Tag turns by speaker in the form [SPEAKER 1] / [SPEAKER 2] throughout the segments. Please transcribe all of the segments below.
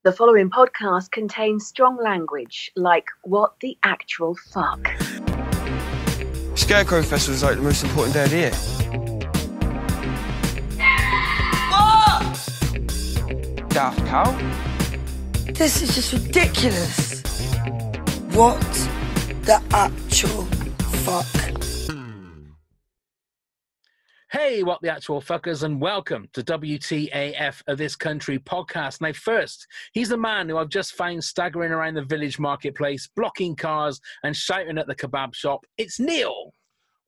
[SPEAKER 1] The following podcast contains strong language, like what the actual fuck.
[SPEAKER 2] Scarecrow Festival is like the most important day of the year. What? Daft Cow?
[SPEAKER 3] This is just ridiculous. What the actual fuck?
[SPEAKER 4] Hey, what the actual fuckers, and welcome to WTAF of This Country podcast. Now, first, he's the man who I've just found staggering around the village marketplace, blocking cars and shouting at the kebab shop. It's Neil.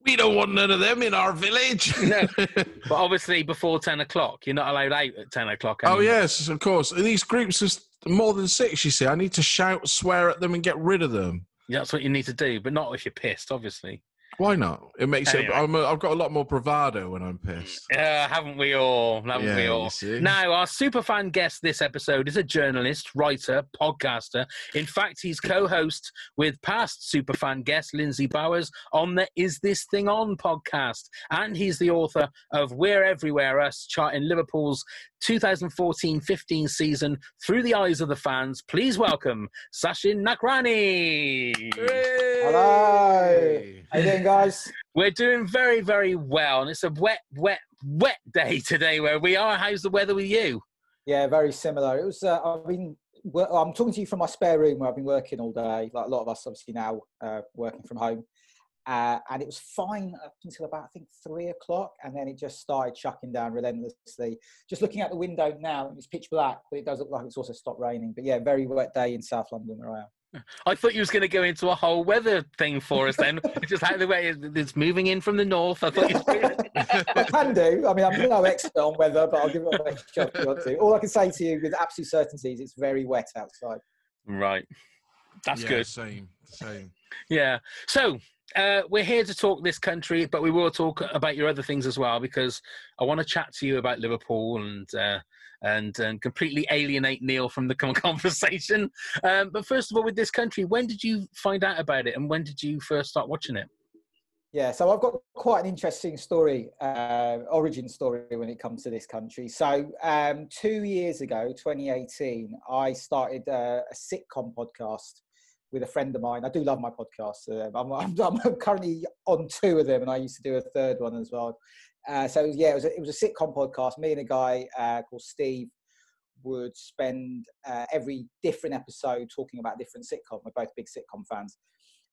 [SPEAKER 5] We don't want none of them in our village.
[SPEAKER 4] No, but obviously before 10 o'clock. You're not allowed out at 10 o'clock anymore.
[SPEAKER 5] Oh, yes, of course. In these groups, there's more than 6, you see. I need to shout, swear at them and get rid of them.
[SPEAKER 4] Yeah, that's what you need to do, but not if you're pissed, obviously.
[SPEAKER 5] Why not? It makes
[SPEAKER 4] anyway.
[SPEAKER 5] I've got a lot more bravado when I'm pissed.
[SPEAKER 4] Haven't we all? Haven't we all? Now, our superfan guest this episode is a journalist, writer, podcaster. In fact, he's co-host with past superfan guest Lindsay Bowers on the Is This Thing On podcast. And he's the author of We're Everywhere Us, charting Liverpool's 2014-15 season through the eyes of the fans. Please welcome Sachin Nakrani.
[SPEAKER 5] Hey!
[SPEAKER 6] Hello. How you doing, guys?
[SPEAKER 4] We're doing very, very well, and it's a wet day today where we are. How's the weather with you?
[SPEAKER 6] Yeah, very similar. It was. I'm talking to you from my spare room where I've been working all day. Like a lot of us, obviously now working from home, and it was fine up until about 3 o'clock, and then it just started chucking down relentlessly. Just looking out the window now, it's pitch black, but it does look like it's also stopped raining. But yeah, very wet day in South London where I am.
[SPEAKER 4] I thought you was going to go into a whole weather thing for us then. Just how the way it's moving in from the north. I thought you was
[SPEAKER 6] I can do. I mean, I'm no expert on weather, but I'll give it a best shot if you want to. All I can say to you with absolute certainty is it's very wet outside.
[SPEAKER 4] Right. That's good.
[SPEAKER 5] Same.
[SPEAKER 4] Yeah. So we're here to talk this country, but we will talk about your other things as well, because I want to chat to you about Liverpool and completely alienate Neil from the conversation. But first of all, with this country, when did you find out about it, and when did you first start watching it?
[SPEAKER 6] Yeah, so I've got quite an interesting story, origin story when it comes to this country. So 2 years ago, 2018, I started a sitcom podcast with a friend of mine. I do love my podcasts. I'm currently on 2 of them, and I used to do a third one as well. So it was a sitcom podcast. Me and a guy called Steve would spend every different episode talking about different sitcom. We're both big sitcom fans,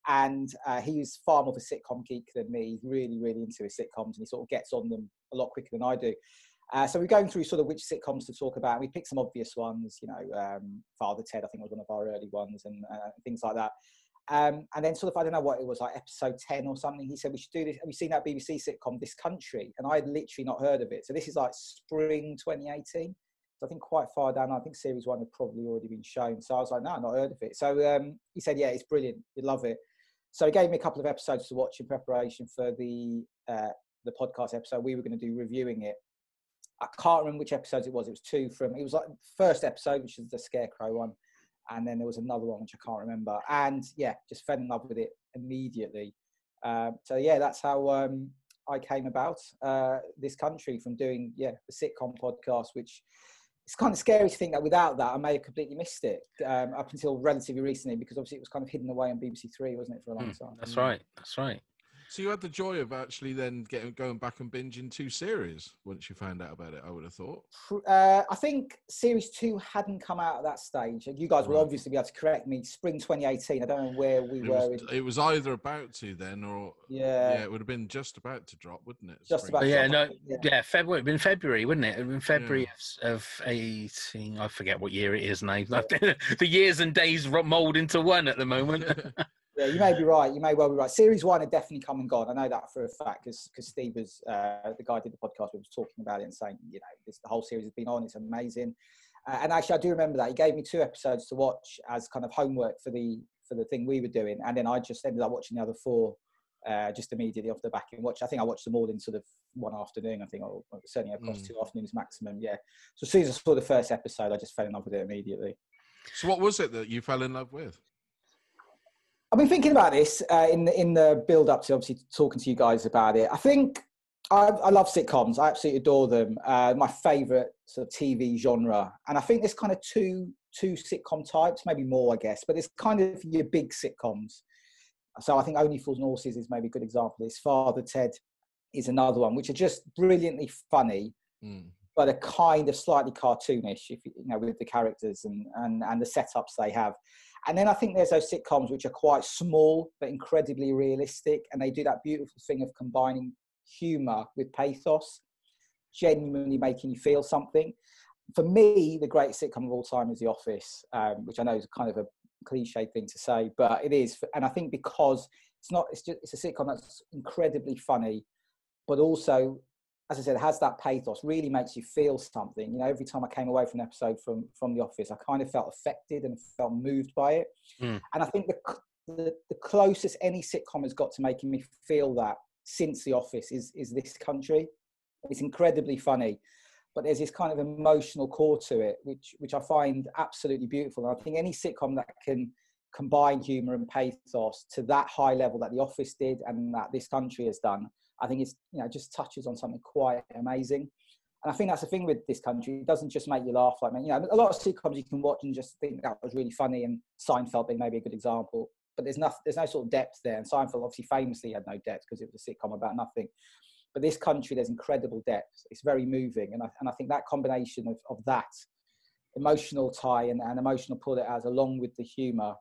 [SPEAKER 6] and he's far more of a sitcom geek than me. He's really, really into his sitcoms, and he sort of gets on them a lot quicker than I do. So we're going through sort of which sitcoms to talk about. We picked some obvious ones, Father Ted, I think was one of our early ones, and things like that. And then sort of, I don't know what it was, like episode 10 or something, he said, we should do this. Have you seen that BBC sitcom, This Country? And I had literally not heard of it. So this is like spring 2018. So I think quite far down. I think series 1 had probably already been shown. So I was like, no, I've not heard of it. So he said, yeah, it's brilliant. You'd love it. So he gave me a couple of episodes to watch in preparation for the podcast episode we were going to do, reviewing it. I can't remember which episodes it was. It was 2 from, it was like the first episode, which is the Scarecrow one. And then there was another one, which I can't remember. And yeah, just fell in love with it immediately. So yeah, that's how I came about this country, from doing, the sitcom podcast, which it's kind of scary to think that without that, I may have completely missed it up until relatively recently, because obviously it was kind of hidden away on BBC Three, wasn't it, for a long time?
[SPEAKER 4] That's right.
[SPEAKER 5] So you had the joy of actually then going back and binging 2 series once you found out about it, I would have thought.
[SPEAKER 6] I think series 2 hadn't come out at that stage. You guys will obviously be able to correct me. Spring 2018. I don't know where we were.
[SPEAKER 5] It was either about to then, or it would have been just about to drop, wouldn't it?
[SPEAKER 6] Just about.
[SPEAKER 4] February. It'd been February, wouldn't it? It'd been February of 18. I forget what year it is now. The years and days mould into one at the moment.
[SPEAKER 6] Yeah, you may be right. You may well be right. Series 1 had definitely come and gone. I know that for a fact, because Steve was the guy who did the podcast. We was talking about it and saying, the whole series has been on. It's amazing. And actually, I do remember that he gave me 2 episodes to watch as kind of homework for the thing we were doing, and then I just ended up watching the other 4 just immediately off the back and watch. I think I watched them all in sort of one afternoon. I think, or certainly across 2 afternoons maximum. Yeah. So as soon as I saw the first episode, I just fell in love with it immediately.
[SPEAKER 5] So what was it that you fell in love with?
[SPEAKER 6] I've been thinking about this in the build-up to obviously talking to you guys about it. I think I love sitcoms. I absolutely adore them. My favourite sort of TV genre. And I think there's kind of two two sitcom types, maybe more, I guess, but it's kind of your big sitcoms. So I think Only Fools and Horses is maybe a good example of this. Father Ted is another one, which are just brilliantly funny, but are kind of slightly cartoonish, if you know, with the characters and the setups they have. And then I think there's those sitcoms which are quite small but incredibly realistic, and they do that beautiful thing of combining humour with pathos, genuinely making you feel something. For me, the greatest sitcom of all time is The Office, which I know is kind of a cliche thing to say, but it is. And I think because it's a sitcom that's incredibly funny, but also, as I said, it has that pathos, really makes you feel something. You know, every time I came away from an episode from The Office, I kind of felt affected and felt moved by it. And I think the closest any sitcom has got to making me feel that since The Office is This Country. It's incredibly funny, but there's this kind of emotional core to it, which I find absolutely beautiful. And I think any sitcom that can combine humour and pathos to that high level that The Office did and that This Country has done, I think it's, you know, just touches on something quite amazing. And I think that's the thing with This Country. It doesn't just make you laugh. Like, you know, a lot of sitcoms you can watch and just think that was really funny, and Seinfeld being maybe a good example. But there's no sort of depth there. And Seinfeld obviously famously had no depth because it was a sitcom about nothing. But This Country, there's incredible depth. It's very moving. And I think that combination of that emotional tie and emotional pull it has, along with the humour,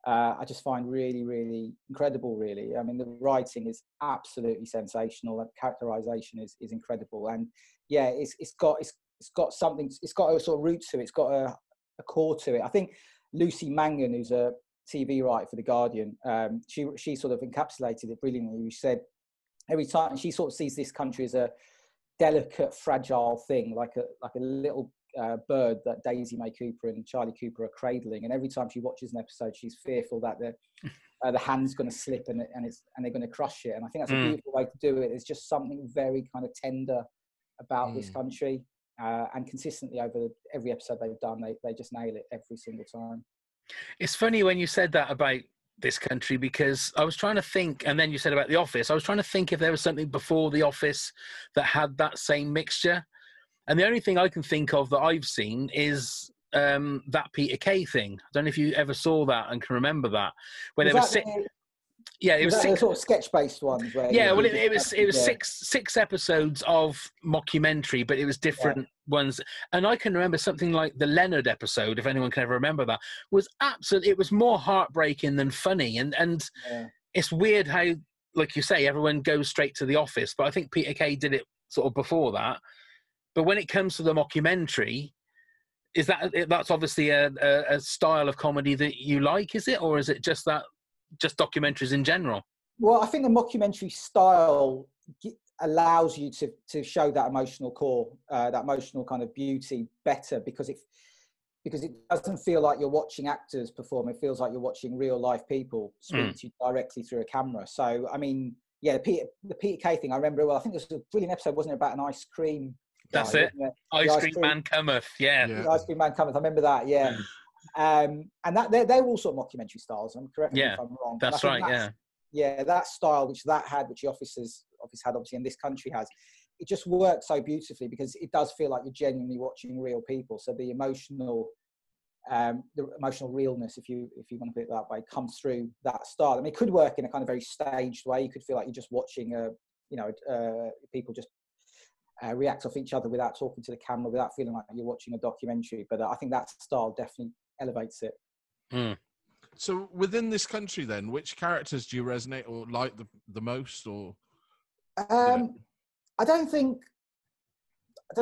[SPEAKER 6] I just find really, really incredible, really. I mean, the writing is absolutely sensational. The characterisation is incredible. And yeah, it's got something, it's got a sort of root to it. It's got a core to it. I think Lucy Mangan, who's a TV writer for The Guardian, she sort of encapsulated it brilliantly. She said, every time she sort of sees This Country as a delicate, fragile thing, like a little bird that Daisy May Cooper and Charlie Cooper are cradling. And every time she watches an episode, she's fearful that the hand's going to slip and they're going to crush it. And I think that's a beautiful way to do it. There's just something very kind of tender about This Country, and consistently over every episode they've done, they just nail it every single time.
[SPEAKER 4] It's funny when you said that about This Country, because I was trying to think, and then you said about The Office, I was trying to think if there was something before The Office that had that same mixture. And the only thing I can think of that I've seen is that Peter Kay thing. I don't know if you ever saw that and can remember that. When it was it was
[SPEAKER 6] six sort of sketch-based ones. Where
[SPEAKER 4] it was six episodes of mockumentary, but it was different ones. And I can remember something like the Leonard episode, if anyone can ever remember that, was absolutely, it was more heartbreaking than funny. And it's weird how, like you say, everyone goes straight to The Office, but I think Peter Kay did it sort of before that. But when it comes to the mockumentary, that's obviously a style of comedy that you like, is it? Or is it just documentaries in general?
[SPEAKER 6] Well, I think the mockumentary style allows you to show that emotional core, that emotional kind of beauty better, because it doesn't feel like you're watching actors perform. It feels like you're watching real life people speak to you directly through a camera. So, I mean, yeah, the Peter Kay thing, I remember well. I think this was a brilliant episode, wasn't it, about an ice cream?
[SPEAKER 4] That's it. Ice cream man cometh. Yeah.
[SPEAKER 6] The ice cream man cometh. I remember that. Yeah. And that they're all sort of mockumentary styles. I'm correct me if I'm wrong.
[SPEAKER 4] That's right.
[SPEAKER 6] Yeah, that style which The Office had, obviously, and This Country has, it just works so beautifully because it does feel like you're genuinely watching real people. So the emotional realness, if you want to put it that way, comes through that style. I mean, it could work in a kind of very staged way. You could feel like you're just watching people just react off each other without talking to the camera, without feeling like you're watching a documentary. But I think that style definitely elevates it.
[SPEAKER 5] So within This Country then, which characters do you resonate or like the most? Or
[SPEAKER 6] I don't know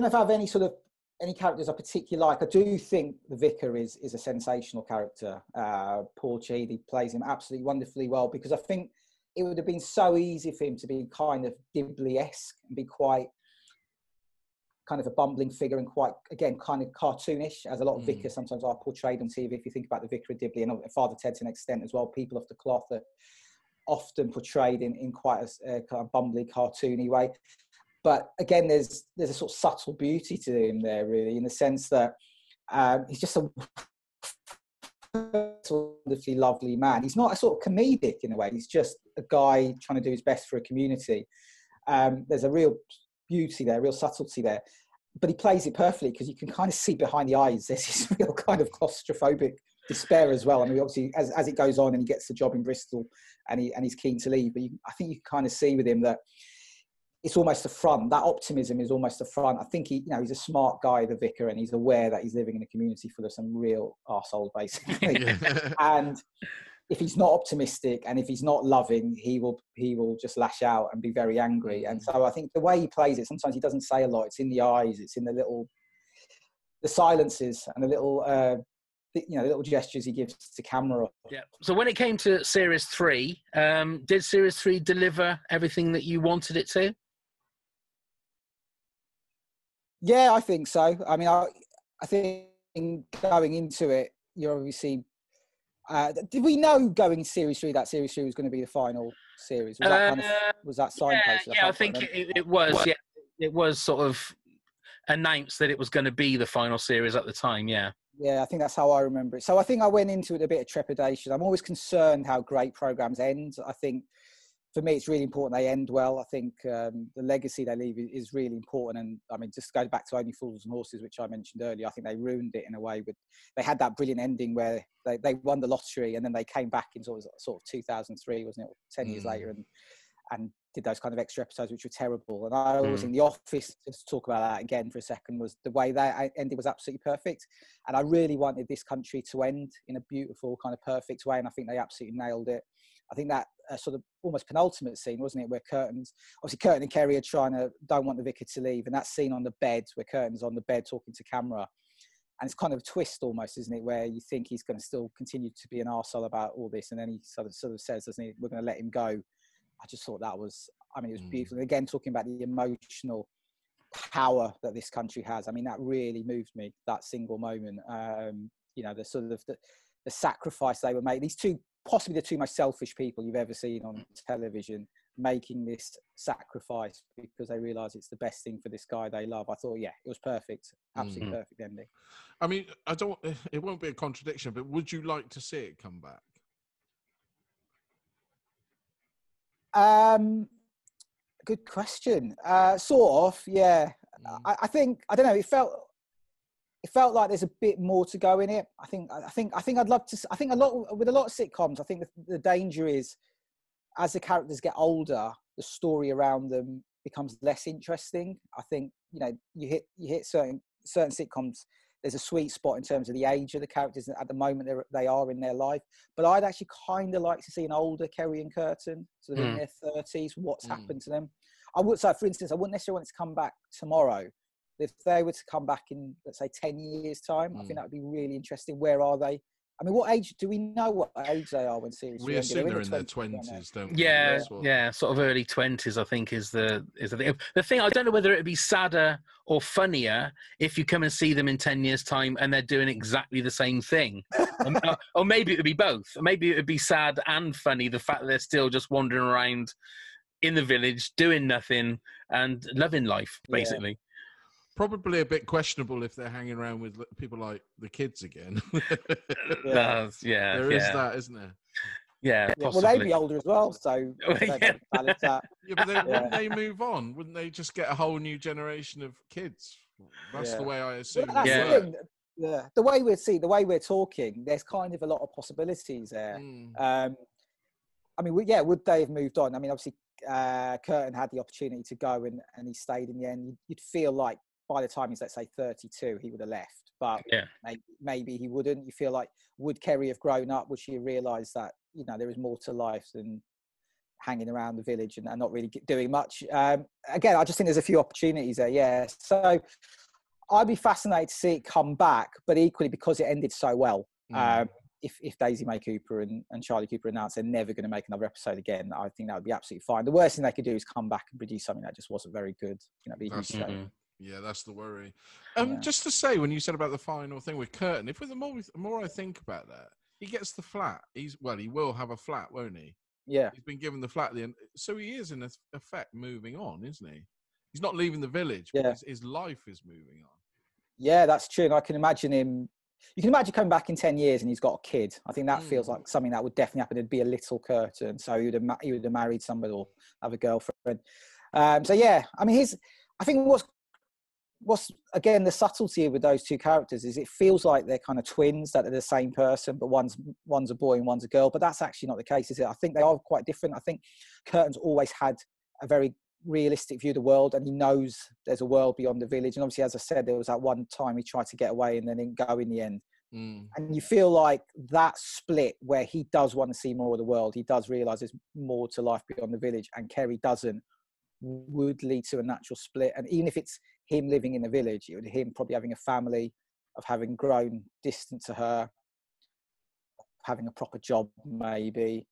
[SPEAKER 6] if I have any characters I particularly like. I do think the Vicar is a sensational character. Paul Cheedy plays him absolutely wonderfully well, because I think it would have been so easy for him to be kind of Dibley-esque and be quite kind of a bumbling figure and quite, again, kind of cartoonish, as a lot of vicars sometimes are portrayed on TV. If you think about the Vicar of Dibley and Father Ted to an extent as well, people off the cloth are often portrayed in quite a kind of bumbly, cartoony way. But again, there's a sort of subtle beauty to him there, really, in the sense that he's just a wonderfully lovely man. He's not a sort of comedic in a way. He's just a guy trying to do his best for a community. There's a real beauty there, real subtlety there. but he plays it perfectly because you can kind of see behind the eyes. There's this real kind of claustrophobic despair as well. I mean, obviously, as it goes on and he gets the job in Bristol and he's keen to leave, but I think you can kind of see with him that it's almost a front. That optimism is almost a front. I think he's a smart guy, the vicar, and he's aware that he's living in a community full of some real arseholes, basically. And if he's not optimistic and if he's not loving, he will just lash out and be very angry. And so I think the way he plays it, sometimes he doesn't say a lot. It's in the eyes, it's in the silences and the little gestures he gives to camera.
[SPEAKER 4] Yeah. So when it came to Series 3, did Series 3 deliver everything that you wanted it to?
[SPEAKER 6] Yeah, I think so. I mean, I think going into it, you're obviously... did we know going Series 3 that Series 3 was going to be the final series? Was that signposted?
[SPEAKER 4] Yeah, I think it was. Yeah, it was sort of announced that it was going to be the final series at the time. Yeah.
[SPEAKER 6] Yeah, I think that's how I remember it. So I think I went into it with a bit of trepidation. I'm always concerned how great programs end. I think for me, it's really important they end well. I think the legacy they leave is really important. And I mean, just go back to Only Fools and Horses, which I mentioned earlier. I think they ruined it in a way. They had that brilliant ending where they won the lottery and then they came back in sort of 2003, wasn't it? 10 years later, and did those kind of extra episodes, which were terrible. And I always in The Office, just to talk about that again for a second, was the way that ended was absolutely perfect. And I really wanted this country to end in a beautiful kind of perfect way. And I think they absolutely nailed it. I think that sort of almost penultimate scene, wasn't it, where Curtin and Kerry are don't want the vicar to leave, and that scene on the bed where Curtin's on the bed talking to camera, and it's kind of a twist almost, isn't it, where you think he's going to still continue to be an arsehole about all this, and then he sort of says, doesn't he, we're going to let him go. I just thought that was, I mean, it was beautiful. And again, talking about the emotional power that this country has, I mean, that really moved me, that single moment. The sort of the sacrifice they were making, these two, possibly the two most selfish people you've ever seen on television, making this sacrifice because they realise it's the best thing for this guy they love. I thought, yeah, it was perfect. Absolutely perfect ending.
[SPEAKER 5] I mean, it won't be a contradiction, but would you like to see it come back?
[SPEAKER 6] Good question. Sort of, yeah. I think, I don't know, it felt like there's a bit more to go in it. I think I'd love to. I think with a lot of sitcoms, I think the danger is as the characters get older, the story around them becomes less interesting. I think you hit certain sitcoms. There's a sweet spot in terms of the age of the characters at the moment they are in their life. But I'd actually kind of like to see an older Kerry and Curtin, sort of in their 30s. What's happened to them? I would say, for instance, I wouldn't necessarily want it to come back tomorrow. If they were to come back in, let's say, 10 years' time, I think that would be really interesting. Where are they? I mean, what age do we know what age they are when series?
[SPEAKER 5] We assume they're in their 20s, don't we?
[SPEAKER 4] Yeah, sort of early 20s, I think, is the thing. The thing, I don't know whether it'd be sadder or funnier if you come and see them in 10 years' time and they're doing exactly the same thing. Or maybe it would be both. Maybe it would be sad and funny, the fact that they're still just wandering around in the village, doing nothing and loving life, basically.
[SPEAKER 5] Yeah. Probably a bit questionable if they're hanging around with people like the kids again. There is that, isn't there?
[SPEAKER 4] Yeah,
[SPEAKER 6] well, they'd be older as well, so balance that.
[SPEAKER 5] Yeah, but wouldn't they move on? Wouldn't they just get a whole new generation of kids? That's the way I assume.
[SPEAKER 6] Well, that's the thing. Yeah, the way we're talking, there's kind of a lot of possibilities there. I mean, would they have moved on? I mean, obviously, Curtin had the opportunity to go and he stayed in the end. You'd feel like by the time he's, let's say, 32, he would have left. But maybe he wouldn't. You feel like, would Kerry have grown up? Would she have realised that, there is more to life than hanging around the village and not really doing much? Again, I just think there's a few opportunities there, yeah. So I'd be fascinated to see it come back, but equally because it ended so well. If Daisy May Cooper and Charlie Cooper announce they're never going to make another episode again, I think that would be absolutely fine. The worst thing they could do is come back and produce something that just wasn't very good. It'd be a huge shame.
[SPEAKER 5] Yeah, that's the worry. Just to say, when you said about the final thing with Curtin, the more I think about that, he gets the flat. He will have a flat, won't he?
[SPEAKER 6] Yeah.
[SPEAKER 5] He's been given the flat at the end. So he is, in effect, moving on, isn't he? He's not leaving the village, but his life is moving on. Yeah,
[SPEAKER 6] that's true. And I can imagine him... You can imagine coming back in 10 years and he's got a kid. I think that feels like something that would definitely happen. It'd be a little Curtin. So he would have married somebody or have a girlfriend. I mean, I think what's again the subtlety with those two characters is it feels like they're kind of twins, that they're the same person, but one's a boy and one's a girl. But that's actually not the case, is it? I think they are quite different. I think Curtin's always had a very realistic view of the world, and he knows there's a world beyond the village. And obviously, as I said, there was that one time he tried to get away and then didn't go in the end. And you feel like that split where he does want to see more of the world, he does realise there's more to life beyond the village, and Kerry doesn't, would lead to a natural split. And even if it's him living in the village, it would him probably having a family, of having grown distant to her, having a proper job maybe,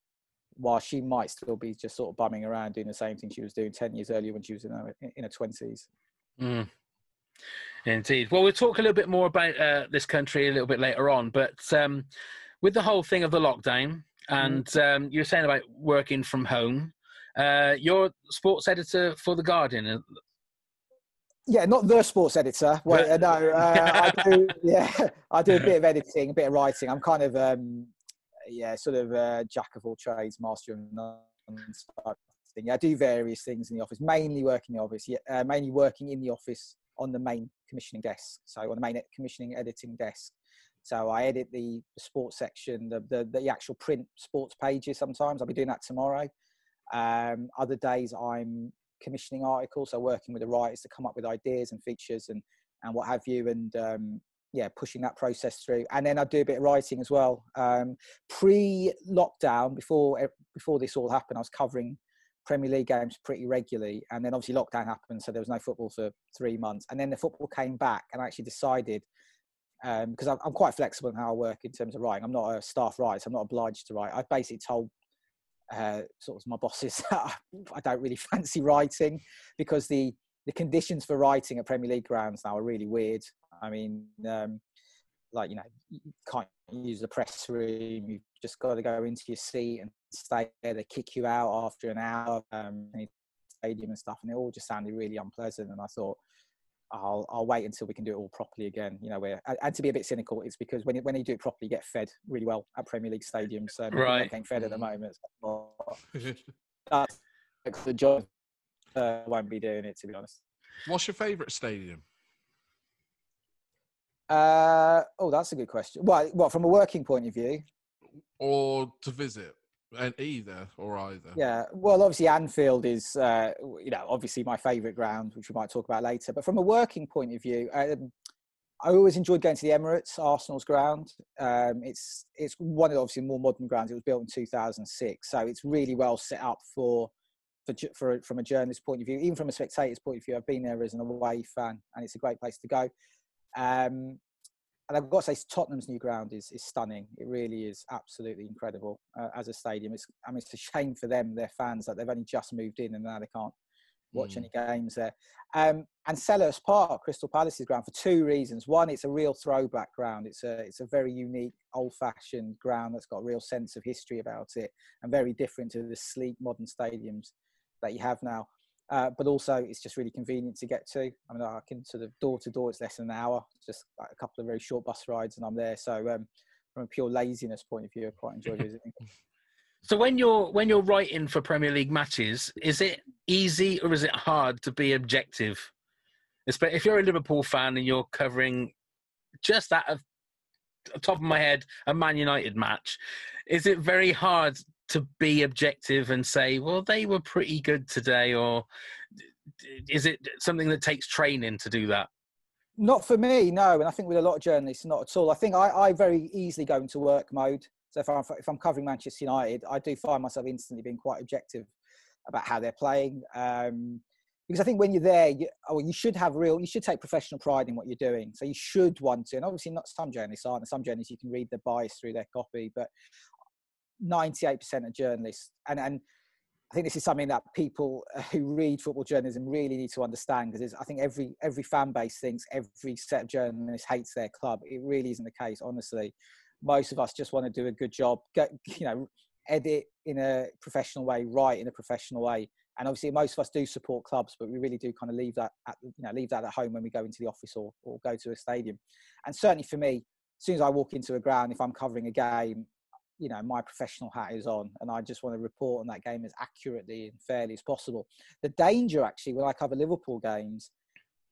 [SPEAKER 6] while she might still be just sort of bumming around doing the same thing she was doing 10 years earlier when she was in her 20s.
[SPEAKER 4] Indeed. Well, we'll talk a little bit more about this country a little bit later on, but with the whole thing of the lockdown, and you were saying about working from home, you're sports editor for The Guardian.
[SPEAKER 6] Yeah, not the sports editor. Well, no, I do. Yeah, I do a bit of editing, a bit of writing. I'm kind of, sort of jack of all trades, master of none type thing. I do various things in the office, mainly working in the office. Mainly working in the office on the main commissioning desk, so on the main commissioning editing desk. So I edit the sports section, the actual print sports pages. Sometimes I'll be doing that tomorrow. Other days I'm commissioning articles, so working with the writers to come up with ideas and features and what have you, and pushing that process through. And then I do a bit of writing as well. Pre-lockdown, before this all happened, I was covering Premier League games pretty regularly, and then obviously lockdown happened, so there was no football for 3 months, and then the football came back, and I actually decided, because I'm quite flexible in how I work in terms of writing. I'm not a staff writer, so I'm not obliged to write. I've basically told sort of my bosses that I don't really fancy writing, because the conditions for writing at Premier League grounds now are really weird. I mean, you can't use the press room. You've just got to go into your seat and stay there. They kick you out after an hour, stadium and stuff, and it all just sounded really unpleasant. And I thought, I'll wait until we can do it all properly again. And to be a bit cynical, it's because when you do it properly, you get fed really well at Premier League stadiums. So we're not getting fed at the moment. That's the job. Won't be doing it, to be honest.
[SPEAKER 5] What's your favourite stadium?
[SPEAKER 6] That's a good question. What from a working point of view,
[SPEAKER 5] or to visit, and either. Yeah,
[SPEAKER 6] well, obviously Anfield is obviously my favourite ground, which we might talk about later. But from a working point of view, I always enjoyed going to the Emirates, Arsenal's ground. It's one of the obviously more modern grounds. It was built in 2006, so it's really well set up from a journalist's point of view, even from a spectator's point of view. I've been there as an away fan, and it's a great place to go. And I've got to say, Tottenham's new ground is stunning. It really is absolutely incredible as a stadium. It's a shame for them, their fans, that they've only just moved in and now they can't watch any games there. And Selhurst Park, Crystal Palace's ground, for two reasons. One, it's a real throwback ground. It's a very unique, old-fashioned ground that's got a real sense of history about it, and very different to the sleek modern stadiums that you have now. But also, it's just really convenient to get to. I mean, I can sort of door to door, it's less than an hour, just like a couple of very short bus rides, and I'm there. So, from a pure laziness point of view, I quite enjoy visiting.
[SPEAKER 4] So, when you're writing for Premier League matches, is it easy or is it hard to be objective? If you're a Liverpool fan and you're covering just that, top of my head, a Man United match, is it very hard to be objective and say, well, they were pretty good today? Or is it something that takes training to do that?
[SPEAKER 6] Not for me, no. And I think with a lot of journalists, not at all. I think I very easily go into work mode. So if I'm covering Manchester United, I do find myself instantly being quite objective about how they're playing. Because I think when you're there, you should take professional pride in what you're doing. So you should want to, and obviously not some journalists aren't. Some journalists, you can read the bias through their copy, but 98% of journalists, and I think this is something that people who read football journalism really need to understand, because I think every fan base thinks every set of journalists hates their club. It really isn't the case, honestly. Most of us just want to do a good job, edit in a professional way, write in a professional way. And obviously most of us do support clubs, but we really do kind of leave that at home when we go into the office or go to a stadium. And certainly for me, as soon as I walk into a ground, if I'm covering a game, my professional hat is on, and I just want to report on that game as accurately and fairly as possible. The danger, actually, when I cover Liverpool games,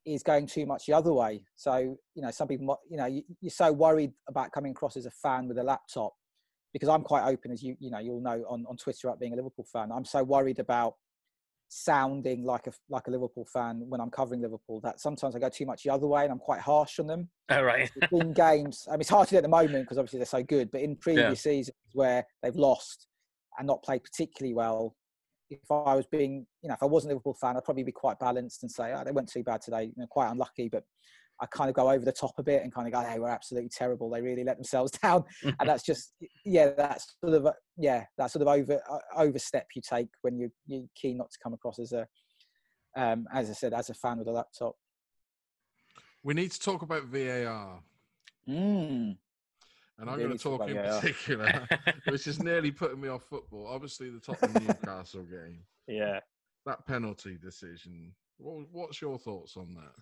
[SPEAKER 6] is going too much the other way. So, some people, you're so worried about coming across as a fan with a laptop, because I'm quite open, as you'll know on Twitter, about being a Liverpool fan. I'm so worried about sounding like a Liverpool fan when I'm covering Liverpool that sometimes I go too much the other way, and I'm quite harsh on them.
[SPEAKER 4] All right.
[SPEAKER 6] In games, it's hard to do at the moment because obviously they're so good, but in previous seasons where they've lost and not played particularly well, if I was being, if I wasn't a Liverpool fan, I'd probably be quite balanced and say, they weren't too bad today, quite unlucky, but I kind of go over the top a bit and kind of go, they were absolutely terrible. They really let themselves down. And that's just, that's sort of overstep you take when you're keen not to come across as as I said, as a fan with a laptop.
[SPEAKER 5] We need to talk about VAR. And I'm going to talk in particular, which is nearly putting me off football. Obviously, the Tottenham Newcastle game.
[SPEAKER 6] Yeah.
[SPEAKER 5] That penalty decision. What's your thoughts on that?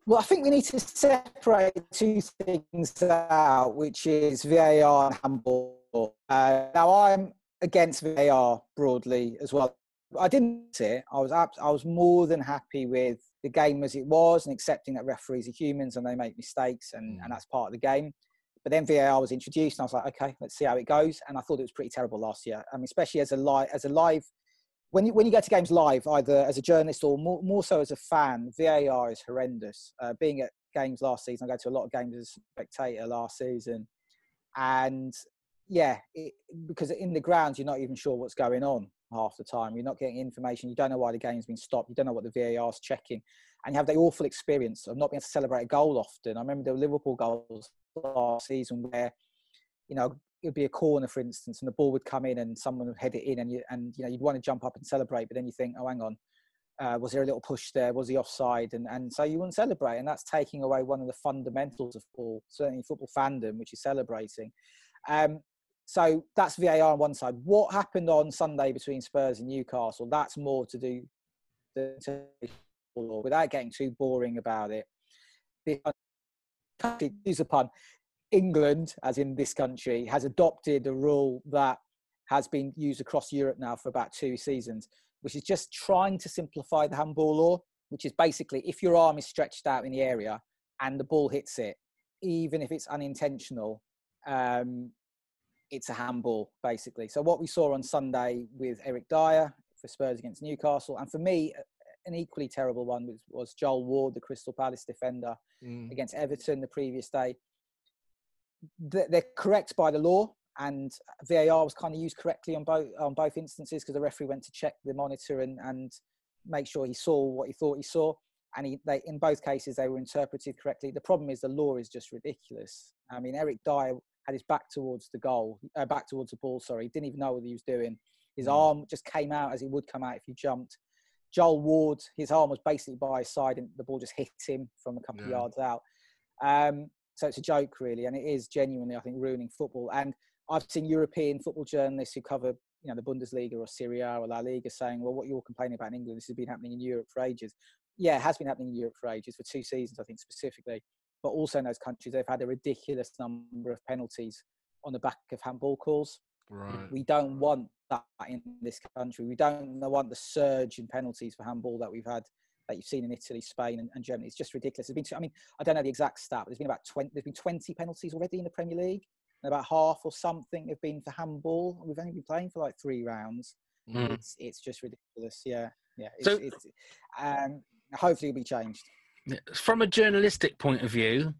[SPEAKER 6] Well, I think we need to separate two things out, which is VAR and handball. Now, I'm against VAR broadly as well. I didn't see it. I was more than happy with the game as it was, and accepting that referees are humans and they make mistakes, and that's part of the game. But then VAR was introduced, and I was like, okay, let's see how it goes. And I thought it was pretty terrible last year. I mean, especially as a live. When you go to games live, either as a journalist or more so as a fan, VAR is horrendous. Being at games last season, I go to a lot of games as a spectator last season. And because in the grounds, you're not even sure what's going on half the time. You're not getting information. You don't know why the game's been stopped. You don't know what the VAR's checking. And you have the awful experience of not being able to celebrate a goal often. I remember the Liverpool goals last season where, it would be a corner, for instance, and the ball would come in and someone would head it in, and you'd want to jump up and celebrate, but then you think, oh, hang on, was there a little push there? Was he offside? And so you wouldn't celebrate, and that's taking away one of the fundamentals of football, certainly football fandom, which is celebrating. So that's VAR on one side. What happened on Sunday between Spurs and Newcastle? That's more to do without getting too boring about it. Use a pun. England, as in this country, has adopted a rule that has been used across Europe now for about 2 seasons, which is just trying to simplify the handball law, which is basically if your arm is stretched out in the area and the ball hits it, even if it's unintentional, it's a handball, basically. So what we saw on Sunday with Eric Dyer for Spurs against Newcastle, and for me, an equally terrible one was Joel Ward, the Crystal Palace defender, against Everton the previous day. They're correct by the law, and VAR was kind of used correctly on both instances, because the referee went to check the monitor and make sure he saw what he thought he saw, and in both cases they were interpreted correctly. The problem is the law is just ridiculous. I mean, Eric Dyer had his back towards the ball. Sorry, he didn't even know what he was doing. His arm just came out as it would come out if you jumped. Joel Ward, his arm was basically by his side, and the ball just hit him from a couple of yards out. So it's a joke, really, and it is genuinely, I think, ruining football. And I've seen European football journalists who cover, the Bundesliga or Serie A or La Liga saying, well, what you're complaining about in England, this has been happening in Europe for ages. Yeah, it has been happening in Europe for ages, for 2 seasons, I think, specifically. But also in those countries, they've had a ridiculous number of penalties on the back of handball calls.
[SPEAKER 5] Right.
[SPEAKER 6] We don't want that in this country. We don't want the surge in penalties for handball that we've had, that you've seen in Italy, Spain, and Germany. It's just ridiculous. I don't know the exact stat, but there's been 20 penalties already in the Premier League, and about half or something have been for handball. We've only been playing for like 3 rounds. It's just ridiculous. Yeah. Hopefully it'll be changed.
[SPEAKER 4] From a journalistic point of view,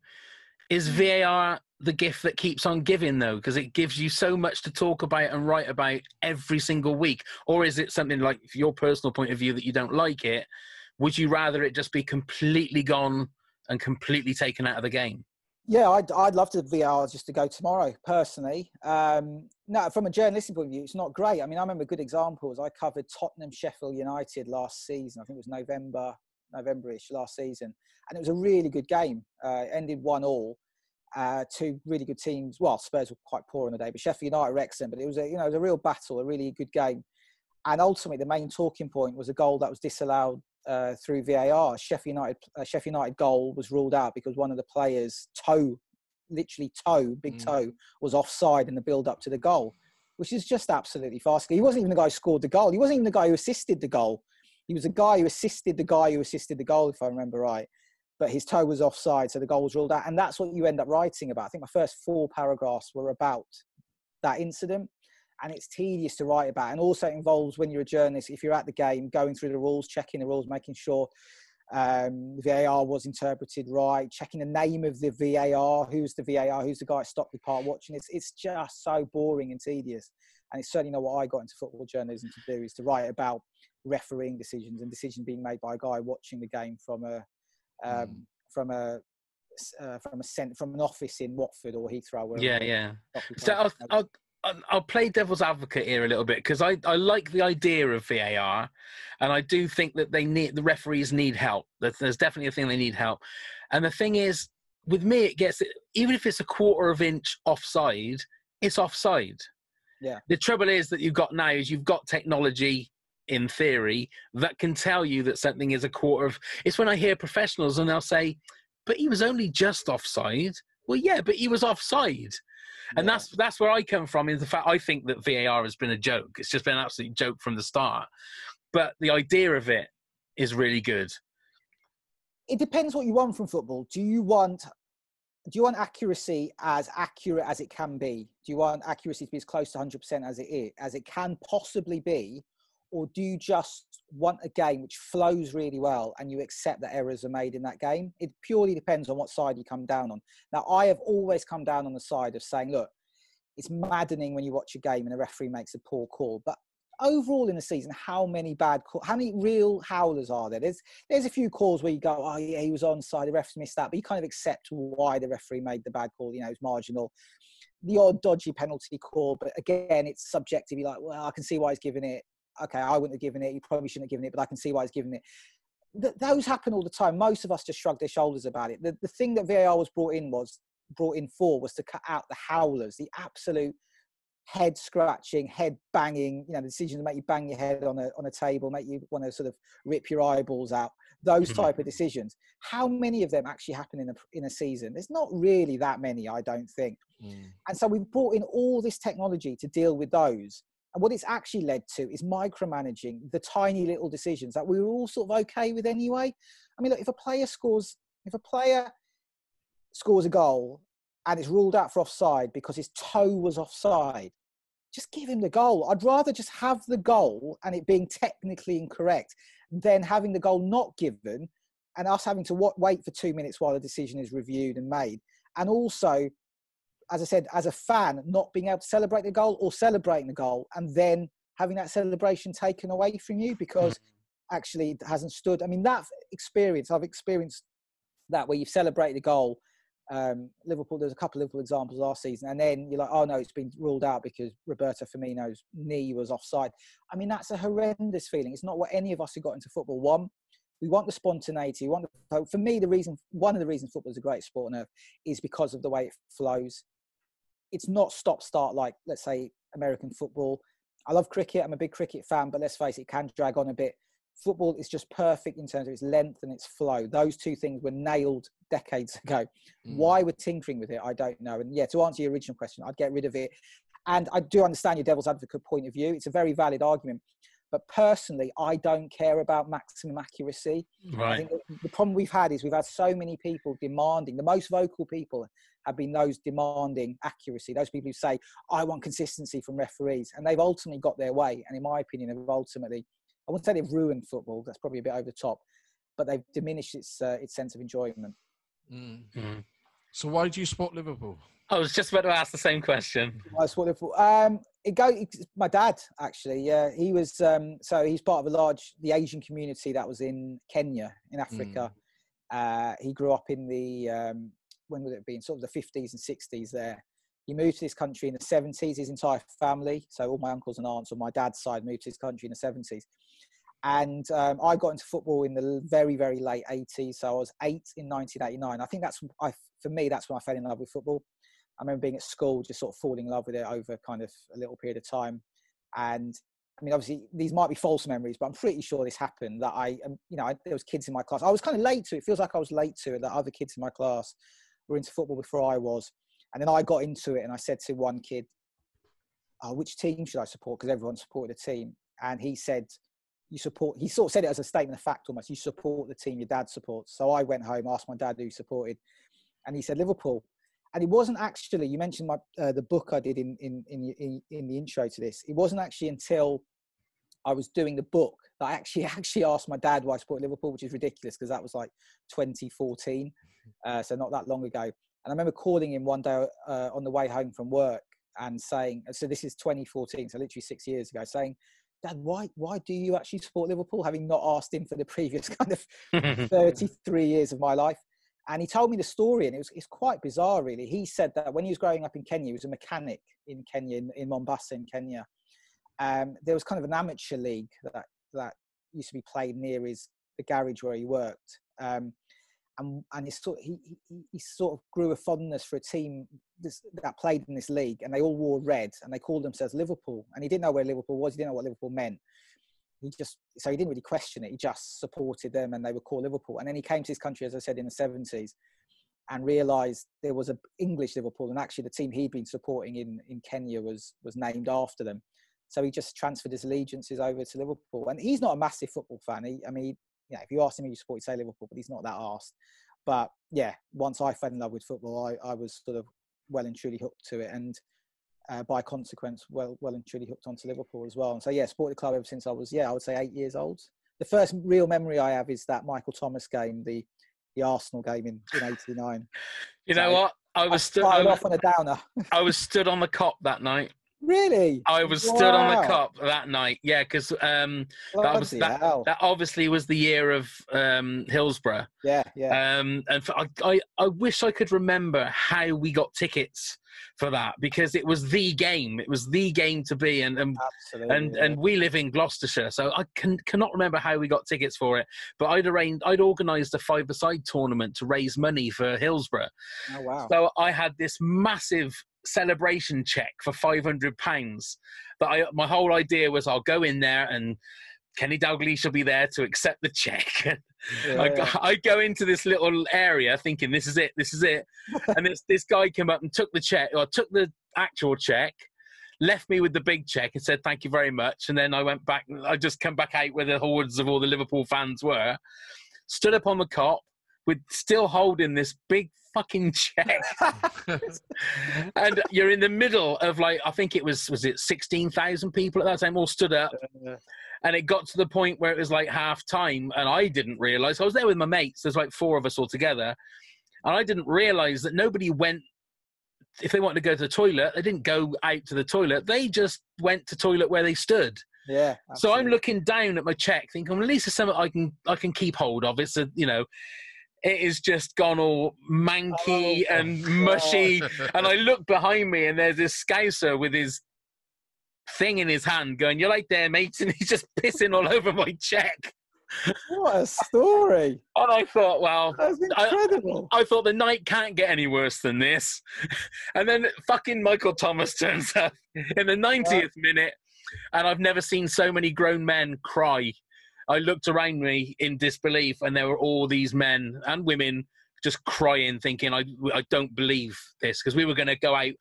[SPEAKER 4] is VAR the gift that keeps on giving, though? Because it gives you so much to talk about and write about every single week. Or is it something like, from your personal point of view, that you don't like it? Would you rather it just be completely gone and completely taken out of the game?
[SPEAKER 6] Yeah, I'd love the VAR just to go tomorrow, personally. No, from a journalistic point of view, it's not great. I mean, I remember good examples. I covered Tottenham, Sheffield United last season. I think it was November-ish last season. And it was a really good game. It ended 1-1. 2 really good teams. Well, Spurs were quite poor on the day, but Sheffield United were excellent. But it was it was a real battle, a really good game. And ultimately, the main talking point was a goal that was disallowed through VAR. Sheffield United goal was ruled out because one of the players' big toe, was offside in the build-up to the goal, which is just absolutely farcical. He wasn't even the guy who scored the goal. He wasn't even the guy who assisted the goal. He was a guy who assisted the goal, if I remember right. But his toe was offside, so the goal was ruled out. And that's what you end up writing about. I think my first 4 paragraphs were about that incident. And it's tedious to write about. And also it involves, when you're a journalist, if you're at the game, going through the rules, checking the rules, making sure VAR was interpreted right, checking the name of the VAR, who's the VAR, who's the guy at Stockley Park watching. It's just so boring and tedious. And it's certainly not what I got into football journalism to do, is to write about refereeing decisions and decisions being made by a guy watching the game from an office in Watford or Heathrow.
[SPEAKER 4] Yeah. So I'll play devil's advocate here a little bit, because I like the idea of VAR, and I do think that the referees need help. There's definitely a thing they need help. And the thing is, with me, it gets, even if it's a quarter of inch offside, it's offside.
[SPEAKER 6] Yeah.
[SPEAKER 4] The trouble is that you've got technology, in theory, that can tell you that something is a quarter of. It's when I hear professionals and they'll say, but he was only just offside. Well, yeah, but he was offside. And that's where I come from, is the fact I think that VAR has been a joke. It's just been an absolute joke from the start. But the idea of it is really good.
[SPEAKER 6] It depends what you want from football. Do you want accuracy as accurate as it can be? Do you want accuracy to be as close to 100% as it can possibly be? Or do you just want a game which flows really well and you accept that errors are made in that game? It purely depends on what side you come down on. Now, I have always come down on the side of saying, look, it's maddening when you watch a game and a referee makes a poor call. But overall in the season, how many real howlers are there? There's a few calls where you go, oh yeah, he was onside, the referee missed that, but you kind of accept why the referee made the bad call. You know, it's marginal. The odd dodgy penalty call, but again, it's subjective. You're like, well, I can see why he's giving it. Okay, I wouldn't have given it. You probably shouldn't have given it, but I can see why he's giving it. Those happen all the time. Most of us just shrug their shoulders about it. The thing that VAR was brought in for was to cut out the howlers, the absolute head scratching, head banging, you know, the decisions that make you bang your head on a table, make you want to sort of rip your eyeballs out. Those type of decisions. How many of them actually happen in a season? There's not really that many, I don't think. And so we've brought in all this technology to deal with those. And what it's actually led to is micromanaging the tiny little decisions that we were all sort of okay with anyway. I mean, look, if a player scores a goal and it's ruled out for offside because his toe was offside, just give him the goal. I'd rather just have the goal and it being technically incorrect than having the goal not given and us having to wait for 2 minutes while the decision is reviewed and made. And also, as I said, as a fan, not being able to celebrate the goal or celebrating the goal and then having that celebration taken away from you because actually it hasn't stood. I mean, that experience, I've experienced that where you've celebrated a goal. Liverpool, there's a couple of Liverpool examples last season, and then you're like, oh no, it's been ruled out because Roberto Firmino's knee was offside. I mean, that's a horrendous feeling. It's not what any of us who got into football want. We want the spontaneity. For me, one of the reasons football is a great sport on earth is because of the way it flows. It's not stop-start like, let's say, American football. I love cricket. I'm a big cricket fan, but let's face it, it can drag on a bit. Football is just perfect in terms of its length and its flow. Those two things were nailed decades ago. Why we're tinkering with it, I don't know. And yeah, to answer your original question, I'd get rid of it. And I do understand your devil's advocate point of view. It's a very valid argument. But personally, I don't care about maximum accuracy.
[SPEAKER 4] Right.
[SPEAKER 6] I think the problem we've had is we've had so many people demanding, the most vocal people have been those demanding accuracy, those people who say, I want consistency from referees. And they've ultimately got their way. And in my opinion, they've ultimately, I wouldn't say they've ruined football. That's probably a bit over the top. But they've diminished its sense of enjoyment.
[SPEAKER 5] So why do you support Liverpool?
[SPEAKER 4] I was just about to ask the same question.
[SPEAKER 6] I support Liverpool. My dad, actually. Yeah, he was. So he's part of the Asian community that was in Kenya, in Africa. He grew up in the when would it be? In sort of the 50s and 60s there. He moved to this country in the 70s. His entire family, so all my uncles and aunts on my dad's side, moved to this country in the 70s. And I got into football in the very, very late 80s. So I was 8 in 1989. I think for me, that's when I fell in love with football. I remember being at school, just sort of falling in love with it over kind of a little period of time. And I mean, obviously, these might be false memories, but I'm pretty sure this happened. That there was kids in my class. I was kind of late to it. It feels like I was late to it. That other kids in my class were into football before I was. And then I got into it, and I said to one kid, which team should I support? Because everyone supported a team. And he said, you support, he sort of said it as a statement of fact almost, you support the team your dad supports. So I went home, asked my dad who supported, and he said Liverpool. And it wasn't actually, you mentioned the book I did in the intro to this. It wasn't actually until I was doing the book that I actually asked my dad why I supported Liverpool, which is ridiculous because that was like 2014, so not that long ago. And I remember calling him one day on the way home from work and saying, so this is 2014, so literally 6 years ago, saying, Dad, why do you actually support Liverpool, having not asked him for the previous kind of 33 years of my life? And he told me the story, and it's quite bizarre, really. He said that when he was growing up in Kenya, he was a mechanic in Kenya, in Mombasa, in Kenya. There was kind of an amateur league that used to be played near the garage where he worked. And he sort of grew a fondness for a team that played in this league, and they all wore red, and they called themselves Liverpool. And he didn't know where Liverpool was. He didn't know what Liverpool meant. So he didn't really question it. He just supported them, and they were called Liverpool. And then he came to his country, as I said, in the 70s, and realised there was an English Liverpool, and actually the team he'd been supporting in Kenya was named after them. So he just transferred his allegiances over to Liverpool. And he's not a massive football fan. If you asked him who you support, he'd say Liverpool, but he's not that arsed. But yeah, once I fell in love with football, I was sort of well and truly hooked to it. And by consequence, well and truly hooked onto Liverpool as well. And so, yeah, supported the club ever since I was, I would say 8 years old. The first real memory I have is that Michael Thomas game, the Arsenal game in '89.
[SPEAKER 4] You know what? I was stood
[SPEAKER 6] off on a downer.
[SPEAKER 4] I was stood on the cop that night.
[SPEAKER 6] Really?
[SPEAKER 4] I was stood on the cop that night. Yeah, because that obviously was the year of Hillsborough.
[SPEAKER 6] Yeah.
[SPEAKER 4] And I wish I could remember how we got tickets for that, because it was the game. It was the game to be, and we live in Gloucestershire, so I cannot remember how we got tickets for it. But I'd organised a 5-a-side tournament to raise money for Hillsborough.
[SPEAKER 6] Oh wow!
[SPEAKER 4] So I had this massive celebration cheque for £500 that my whole idea was I'll go in there and Kenny Dalglish will be there to accept the cheque. I go into this little area thinking this is it and this guy came up and took the cheque, or took the actual cheque, left me with the big cheque and said thank you very much, and then I went back. I just come back out where the hordes of all the Liverpool fans were, stood up on the cop with still holding this big fucking check. And you're in the middle of, like, I think it was it 16,000 people at that time all stood up. And it got to the point where it was like half time, and I didn't realise. I was there with my mates. There's like 4 of us all together. And I didn't realise that nobody went, if they wanted to go to the toilet, they didn't go out to the toilet. They just went to toilet where they stood.
[SPEAKER 6] Yeah. Absolutely.
[SPEAKER 4] So I'm looking down at my check thinking, well, at least it's something I can keep hold of. It's it is just gone all manky and mushy. And I look behind me and there's this Scouser with his thing in his hand going, "You're like there, mate," and he's just pissing all over my check.
[SPEAKER 6] What a story.
[SPEAKER 4] And I thought, well,
[SPEAKER 6] that's incredible.
[SPEAKER 4] I thought the night can't get any worse than this. And then fucking Michael Thomas turns up in the 90th minute, and I've never seen so many grown men cry. I looked around me in disbelief, and there were all these men and women just crying, thinking, I don't believe this, because we were going to go out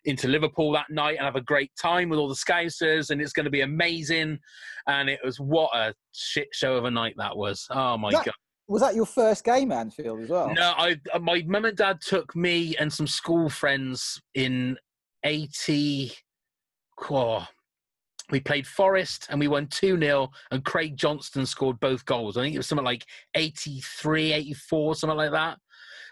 [SPEAKER 4] into Liverpool that night and have a great time with all the Scousers, and it's going to be amazing. And it was, what a shit show of a night that was. Oh, my God.
[SPEAKER 6] Was that your first game at Anfield as well?
[SPEAKER 4] No, my mum and dad took me and some school friends in 80... We played Forest and we won 2-0, and Craig Johnston scored both goals. I think it was something like 83, 84, something like that.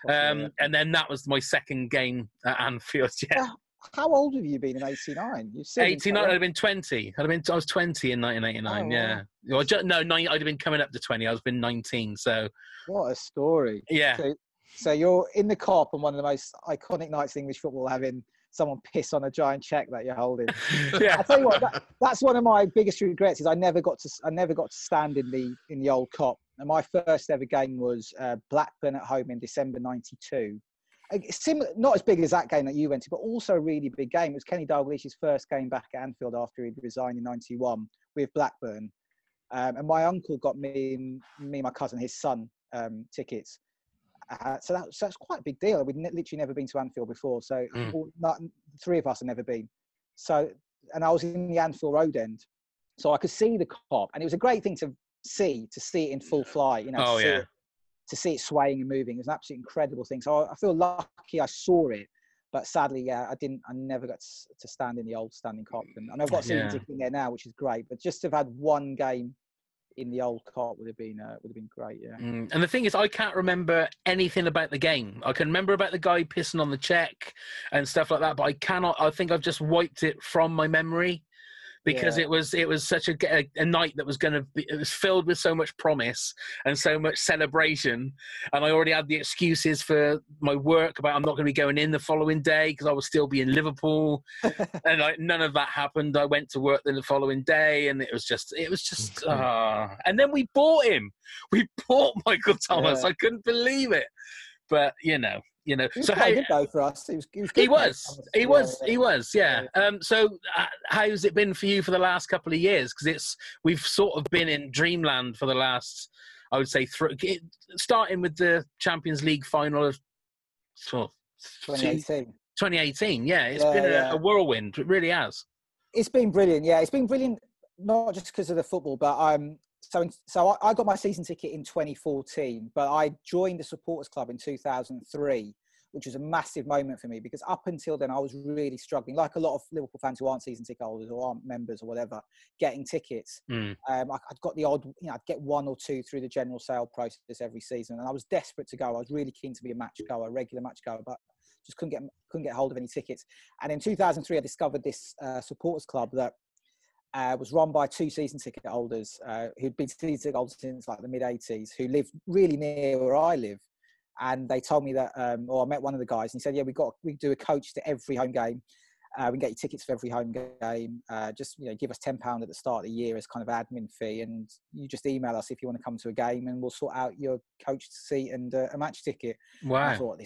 [SPEAKER 4] And then that was my second game at Anfield. Yeah.
[SPEAKER 6] How old have you been in 89?
[SPEAKER 4] 89, I'd have been 20. I was 20 in 1989, yeah. Wow. I'd have been coming up to 20. I was been 19, so... What
[SPEAKER 6] a story.
[SPEAKER 4] Yeah.
[SPEAKER 6] So you're in the Kop, and one of the most iconic nights in English football, having someone piss on a giant check that you're holding.
[SPEAKER 4] Yeah.
[SPEAKER 6] I tell you what, that's one of my biggest regrets, is I never got to stand in the old Kop. And my first ever game was Blackburn at home in December '92. Not as big as that game that you went to, but also a really big game. It was Kenny Dalglish's first game back at Anfield after he'd resigned in '91 with Blackburn. And my uncle got me and my cousin, his son, tickets. So that's quite a big deal. We'd literally never been to Anfield before. So 3 of us had never been. So, and I was in the Anfield Road end. So I could see the Kop, and it was a great thing to see it in full flight, to see it swaying and moving. It was an absolutely incredible thing. So I feel lucky I saw it, but sadly, I never got to stand in the old standing Kop. And I've got a season ticket in there now, which is great, but just to have had one game in the old Kop would have been great, yeah.
[SPEAKER 4] And the thing is, I can't remember anything about the game. I can remember about the guy pissing on the cheque and stuff like that, but I think I've just wiped it from my memory. Because it was such a night that was it was filled with so much promise and so much celebration, and I already had the excuses for my work about I'm not going to be going in the following day because I will still be in Liverpool, and none of that happened. I went to work the following day, and it was just and then we bought him. We bought Michael Thomas. Yeah. I couldn't believe it, but
[SPEAKER 6] so how good though for us? He
[SPEAKER 4] was. So how's it been for you for the last couple of years? Because we've sort of been in dreamland for the last, I would say, starting with the Champions League final of
[SPEAKER 6] 2018.
[SPEAKER 4] 2018, yeah. It's been a whirlwind. It really has.
[SPEAKER 6] It's been brilliant. Yeah, it's been brilliant. Not just because of the football, but So I got my season ticket in 2014, but I joined the supporters club in 2003, which was a massive moment for me because up until then I was really struggling, like a lot of Liverpool fans who aren't season ticket holders or aren't members or whatever, getting tickets. I'd got the odd, I'd get one or two through the general sale process every season, and I was desperate to go. I was really keen to be a regular match goer, but just couldn't get hold of any tickets. And in 2003, I discovered this supporters club that was run by two season ticket holders who'd been season ticket holders since like the mid-80s, who lived really near where I live. And they told me that, or I met one of the guys and he said, yeah, we do a coach to every home game. We can get you tickets for every home game. Just, give us £10 at the start of the year as kind of admin fee. And you just email us if you want to come to a game and we'll sort out your coach seat and a match ticket.
[SPEAKER 4] Wow.
[SPEAKER 6] And I thought,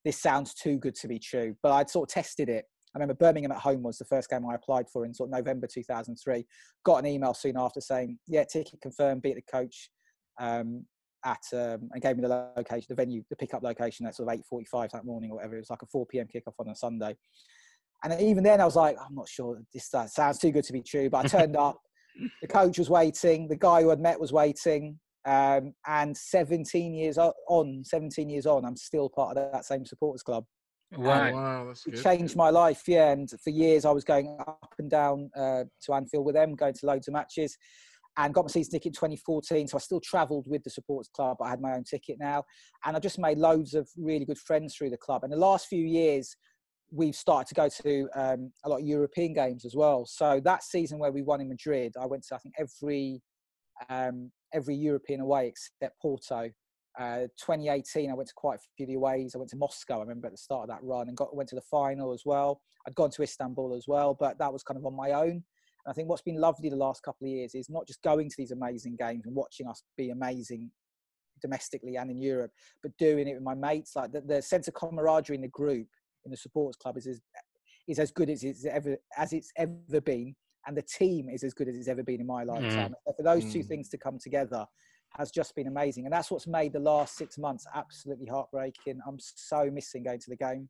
[SPEAKER 6] this sounds too good to be true. But I'd sort of tested it. I remember Birmingham at home was the first game I applied for in sort of November 2003. Got an email soon after saying, yeah, ticket confirmed, beat the coach and gave me the location, the venue, the pickup location at sort of 8:45 that morning or whatever. It was like a 4 p.m. kickoff on a Sunday. And even then I was like, I'm not sure, this sounds too good to be true. But I turned up, the coach was waiting, the guy who I'd met was waiting. And 17 years on, I'm still part of that same supporters club.
[SPEAKER 5] Wow, that's good.
[SPEAKER 6] It changed my life, yeah. And for years, I was going up and down to Anfield with them, going to loads of matches, and got my season ticket in 2014. So I still travelled with the supporters club. I had my own ticket now, and I just made loads of really good friends through the club. And the last few years, we've started to go to a lot of European games as well. So that season where we won in Madrid, I went to I think every European away except Porto. 2018, I went to quite a few of the aways. I went to Moscow, I remember, at the start of that run, and went to the final as well. I'd gone to Istanbul as well, but that was kind of on my own. And I think what's been lovely the last couple of years is not just going to these amazing games and watching us be amazing domestically and in Europe, but doing it with my mates. Like the sense of camaraderie in the group, in the supporters club is as good as it's ever been, and the team is as good as it's ever been in my lifetime. For those two things to come together has just been amazing. And that's what's made the last 6 months absolutely heartbreaking. I'm so missing going to the game.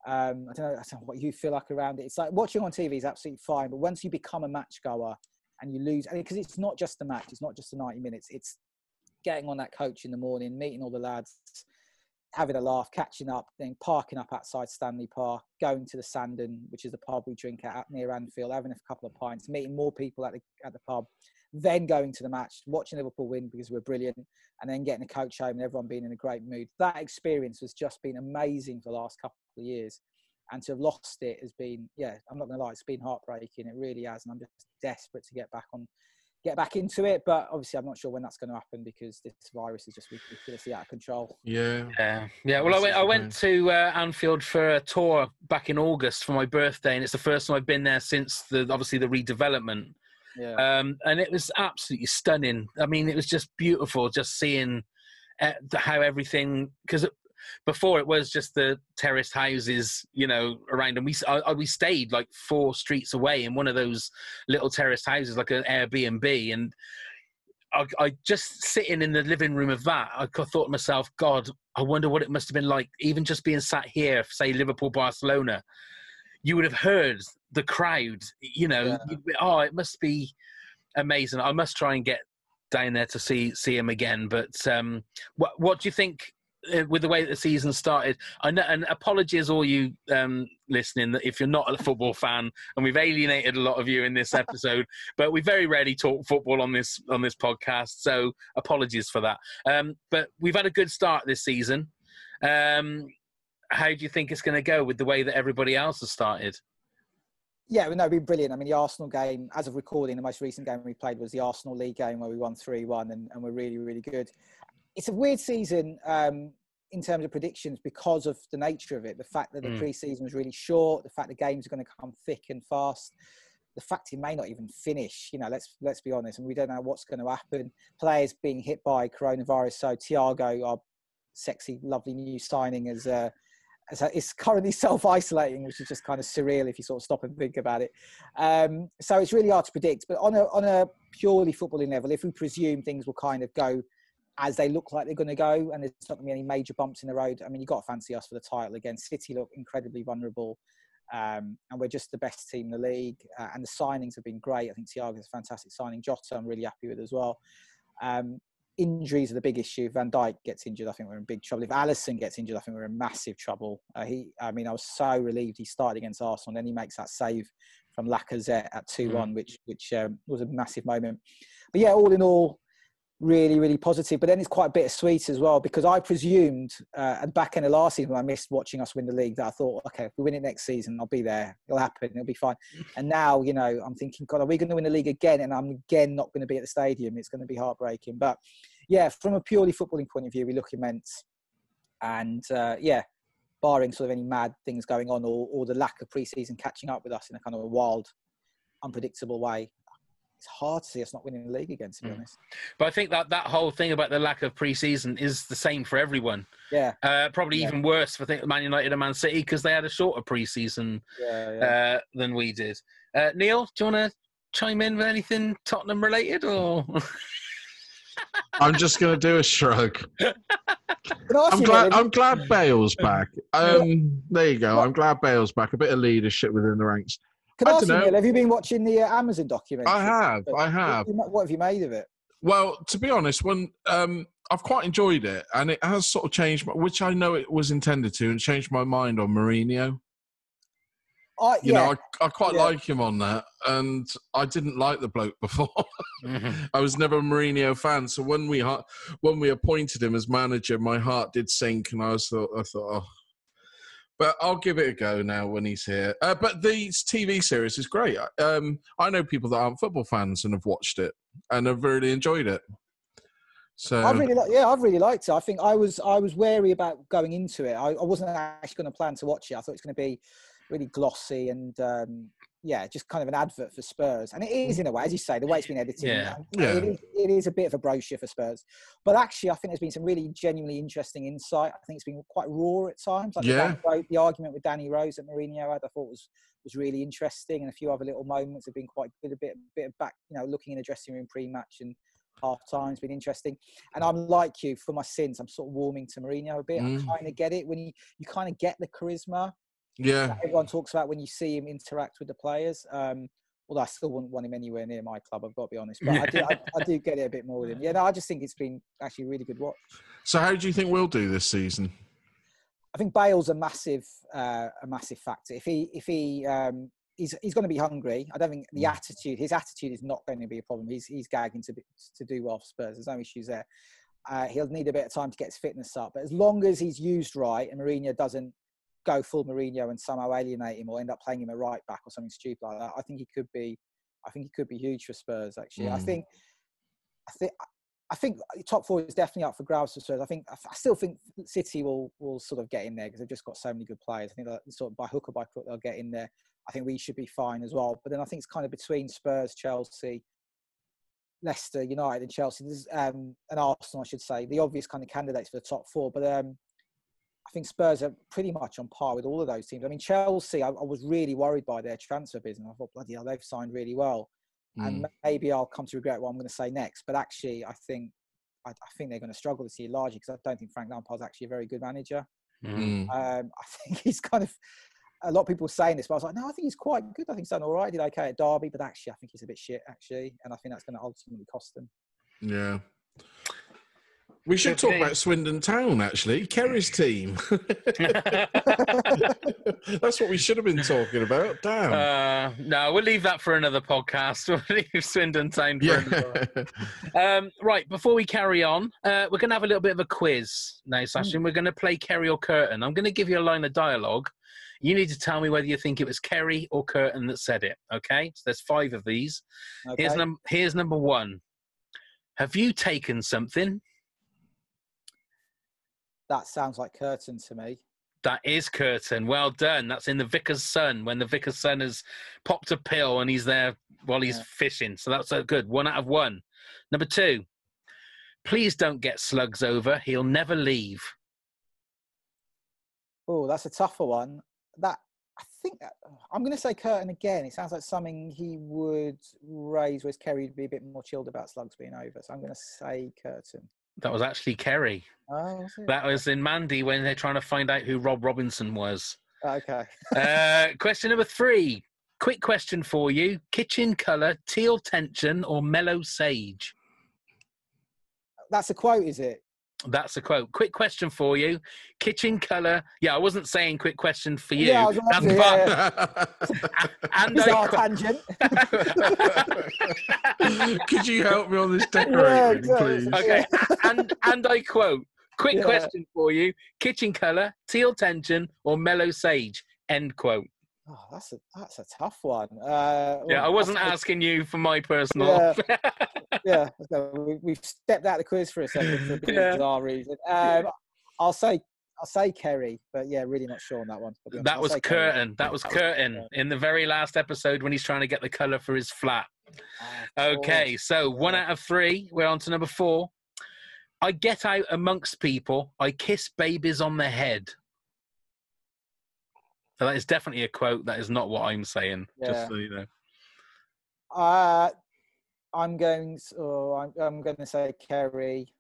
[SPEAKER 6] I don't know what you feel like around it. It's like watching on TV is absolutely fine, but once you become a match goer and you lose, because it's not just the match, it's not just the 90 minutes, it's getting on that coach in the morning, meeting all the lads, having a laugh, catching up, then parking up outside Stanley Park, going to the Sandon, which is the pub we drink at near Anfield, having a couple of pints, meeting more people at the pub, then going to the match, watching Liverpool win because we're brilliant, and then getting the coach home and everyone being in a great mood. That experience has just been amazing for the last couple of years. And to have lost it has been, I'm not going to lie, it's been heartbreaking. It really has. And I'm just desperate to get back into it. But obviously, I'm not sure when that's going to happen because this virus is just ridiculously out of control.
[SPEAKER 5] Yeah.
[SPEAKER 4] Well, I went to Anfield for a tour back in August for my birthday, and it's the first time I've been there since the redevelopment.
[SPEAKER 6] Yeah.
[SPEAKER 4] And it was absolutely stunning. I mean, it was just beautiful just seeing how everything, because before it was just the terraced houses, around, and we stayed like 4 streets away in one of those little terraced houses, like an Airbnb, and I just sitting in the living room of that, I thought to myself, God, I wonder what it must have been like, even just being sat here, say Liverpool, Barcelona. you would have heard the crowd. You know, it must be amazing. I must try and get down there to see him again. But what do you think with the way that the season started? I know, and apologies all you listening that if you're not a football fan, and we've alienated a lot of you in this episode, but we very rarely talk football on this podcast, so apologies for that. But we've had a good start this season. How do you think it's going to go with the way that everybody else has started?
[SPEAKER 6] Yeah, no, it'd be brilliant. I mean, the Arsenal game, as of recording, the most recent game we played was the Arsenal League game where we won 3-1 and we're really, really good. It's a weird season in terms of predictions because of the nature of it. The fact that the pre-season was really short, the fact the games are going to come thick and fast, the fact it may not even finish. You know, let's be honest, and we don't know what's going to happen. Players being hit by coronavirus. So Thiago, our sexy, lovely new signing, is currently self-isolating, which is just kind of surreal if you sort of stop and think about it. So it's really hard to predict. But on a purely footballing level, if we presume things will kind of go as they look like they're going to go, and there's not going to be any major bumps in the road, I mean, you've got to fancy us for the title again. City look incredibly vulnerable, and we're just the best team in the league. And the signings have been great. I think Thiago's a fantastic signing. Jota, I'm really happy with as well. Injuries are the big issue. Van Dijk gets injured, I think we're in big trouble. If Alisson gets injured, I think we're in massive trouble. I was so relieved he started against Arsenal, and then he makes that save from Lacazette at 2-1, which was a massive moment. But yeah, all in all, really, really positive. But then it's quite bittersweet as well, because I presumed at the back end of last season when I missed watching us win the league that I thought, okay, if we win it next season, I'll be there. It'll happen. It'll be fine. And now, you know, I'm thinking, God, are we going to win the league again? And I'm again not going to be at the stadium. It's going to be heartbreaking. But yeah, from a purely footballing point of view, we look immense. And barring sort of any mad things going on or the lack of pre-season catching up with us in a kind of a wild, unpredictable way, it's hard to see us not winning the league again, to be honest.
[SPEAKER 4] But I think that whole thing about the lack of pre-season is the same for everyone.
[SPEAKER 6] Yeah.
[SPEAKER 4] Probably even worse for Man United and Man City because they had a shorter pre-season than we did. Neil, do you want to chime in with anything Tottenham related, or?
[SPEAKER 5] I'm just going to do a shrug. I'm glad Bale's back. There you go. I'm glad Bale's back. A bit of leadership within the ranks.
[SPEAKER 6] Can I ask you, Neil, have you been watching the Amazon documentary?
[SPEAKER 5] I have.
[SPEAKER 6] What have you made of it?
[SPEAKER 5] Well, to be honest, when I've quite enjoyed it, and it has sort of changed, which I know it was intended to, and changed my mind on Mourinho. I quite like him on that, and I didn't like the bloke before. I was never a Mourinho fan, so when we appointed him as manager, my heart did sink, and I thought, oh. But I'll give it a go now when he's here. But the TV series is great. I know people that aren't football fans and have watched it and have really enjoyed it. So
[SPEAKER 6] I've really liked it. I think I was wary about going into it. I wasn't actually going to plan to watch it. I thought it was going to be really glossy and just kind of an advert for Spurs. And it is, in a way, as you say, the way it's been edited. It is a bit of a brochure for Spurs. But actually, I think there's been some really genuinely interesting insight. I think it's been quite raw at times. Like the argument with Danny Rose that Mourinho had, I thought was really interesting. And a few other little moments have been quite good. A bit of back, looking in the dressing room pre-match and half-time's been interesting. And I'm like you, for my sins, I'm sort of warming to Mourinho a bit. I kind of get it. When you kind of get the charisma.
[SPEAKER 5] Yeah,
[SPEAKER 6] everyone talks about when you see him interact with the players. Although I still wouldn't want him anywhere near my club, I've got to be honest. But I do get it a bit more with him. Yeah, no, I just think it's been actually a really good watch.
[SPEAKER 5] So how do you think we'll do this season?
[SPEAKER 6] I think Bale's a massive factor. If he's going to be hungry. I don't think his attitude is not going to be a problem. He's gagging to do well for Spurs. There's no issues there. He'll need a bit of time to get his fitness up. But as long as he's used right and Mourinho doesn't go full Mourinho and somehow alienate him or end up playing him at right back or something stupid like that, I think he could be huge for Spurs. Actually, I think top four is definitely up for grabs for Spurs. I still think City will sort of get in there because they've just got so many good players. I think that sort of by hook or by crook they'll get in there. I think we should be fine as well. But then I think it's kind of between Spurs, Chelsea, Leicester, United, and Chelsea, and Arsenal, I should say, the obvious kind of candidates for the top four. But I think Spurs are pretty much on par with all of those teams. I mean, Chelsea, I was really worried by their transfer business. I thought, bloody hell, they've signed really well. And maybe I'll come to regret what I'm going to say next. But actually, I think they're going to struggle this year largely because I don't think Frank Lampard's actually a very good manager. I think he's kind of... a lot of people were saying this, but I was like, no, I think he's quite good. I think he's done all right. He did okay at Derby, but actually, I think he's a bit shit, actually. And I think that's going to ultimately cost him.
[SPEAKER 5] Yeah. We should talk about Swindon Town, actually. Kerry's team. That's what we should have been talking about. Damn.
[SPEAKER 4] No, we'll leave that for another podcast. We'll leave Swindon Town for another. Right, before we carry on, we're going to have a little bit of a quiz now, Sachin. We're going to play Kerry or Curtin. I'm going to give you a line of dialogue. You need to tell me whether you think it was Kerry or Curtin that said it, okay? So there's 5 of these. Okay. Here's number 1. Have you taken something?
[SPEAKER 6] That sounds like Curtin to me.
[SPEAKER 4] That is Curtin. Well done. That's in The Vicar's Son, when the Vicar's Son has popped a pill and he's there while he's fishing. So that's so good. 1 out of 1. Number 2. Please don't get slugs over. He'll never leave.
[SPEAKER 6] Oh, that's a tougher one. I think I'm going to say Curtin again. It sounds like something he would raise, whereas Kerry would be a bit more chilled about slugs being over. So I'm going to say Curtin.
[SPEAKER 4] That was actually Kerry.
[SPEAKER 6] Oh, was it?
[SPEAKER 4] That was in Mandy when they're trying to find out who Rob Robinson was.
[SPEAKER 6] Okay.
[SPEAKER 4] Question number 3. Quick question for you. Kitchen colour, teal tension or mellow sage?
[SPEAKER 6] That's a quote, is it?
[SPEAKER 4] That's a quote. Quick question for you. Kitchen colour. Yeah, I wasn't saying quick question for you.
[SPEAKER 6] Yeah, I was
[SPEAKER 4] and
[SPEAKER 6] tangent.
[SPEAKER 5] Could you help me on this decorating, please?
[SPEAKER 4] Okay. And I quote. Quick question for you. Kitchen colour, teal tension or mellow sage? End quote.
[SPEAKER 6] Oh, that's a tough one.
[SPEAKER 4] I wasn't asking you for my personal.
[SPEAKER 6] Yeah, we've stepped out of the quiz for a second for a bizarre reason. I'll say Kerry, but really not sure on that one.
[SPEAKER 4] That was Curtin. That was Curtin in the very last episode when he's trying to get the colour for his flat. Okay, so 1 out of 3. We're on to number 4. I get out amongst people. I kiss babies on the head. So that is definitely a quote. That is not what I'm saying. Just so you know.
[SPEAKER 6] I'm going to say Kerry.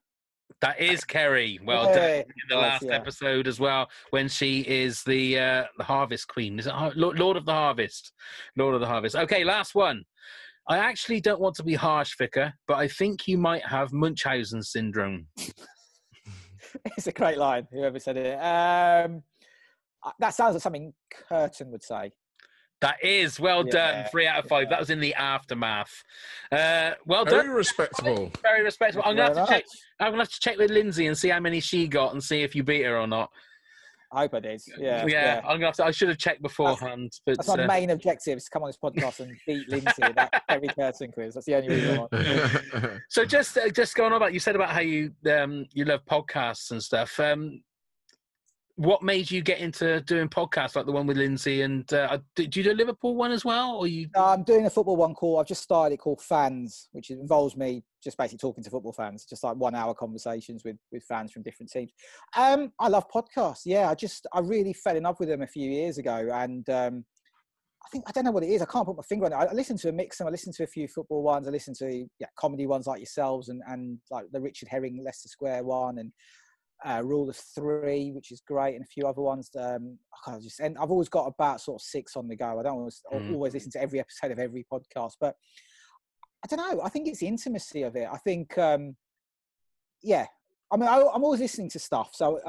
[SPEAKER 4] That is Kerry. Well done. In the last episode as well, when she is the Harvest Queen. Is it Lord of the Harvest? Lord of the Harvest. Okay, last one. I actually don't want to be harsh, Vicar, but I think you might have Munchausen syndrome.
[SPEAKER 6] It's a great line, whoever said it. That sounds like something Curtin would say.
[SPEAKER 4] That is well done. 3 out of 5. That was in the aftermath. Well done.
[SPEAKER 5] Very respectable.
[SPEAKER 4] Very respectable. I'm gonna have to check with Lindsay and see how many she got and see if you beat her or not.
[SPEAKER 6] I hope I did.
[SPEAKER 4] Yeah. I should have checked beforehand.
[SPEAKER 6] That's my main objective: is to come on this podcast and beat Lindsay in that every Curtin quiz. That's the only reason I want.
[SPEAKER 4] So just going on about, you said about how you love podcasts and stuff. What made you get into doing podcasts like the one with Lindsay? And do you do a Liverpool one as well? Or you?
[SPEAKER 6] I'm doing a football one I've just started it called Fans, which involves me just basically talking to football fans, just like 1 hour conversations with fans from different teams. I love podcasts. Yeah, I really fell in love with them a few years ago. And I don't know what it is. I can't put my finger on it. I listen to a mix and I listen to a few football ones. I listen to comedy ones like yourselves and like the Richard Herring Leicester Square one and Rule of 3, which is great, and a few other ones. And I've always got about sort of 6 on the go. I don't always listen to every episode of every podcast, but I don't know. I think it's the intimacy of it. I think, I'm always listening to stuff. So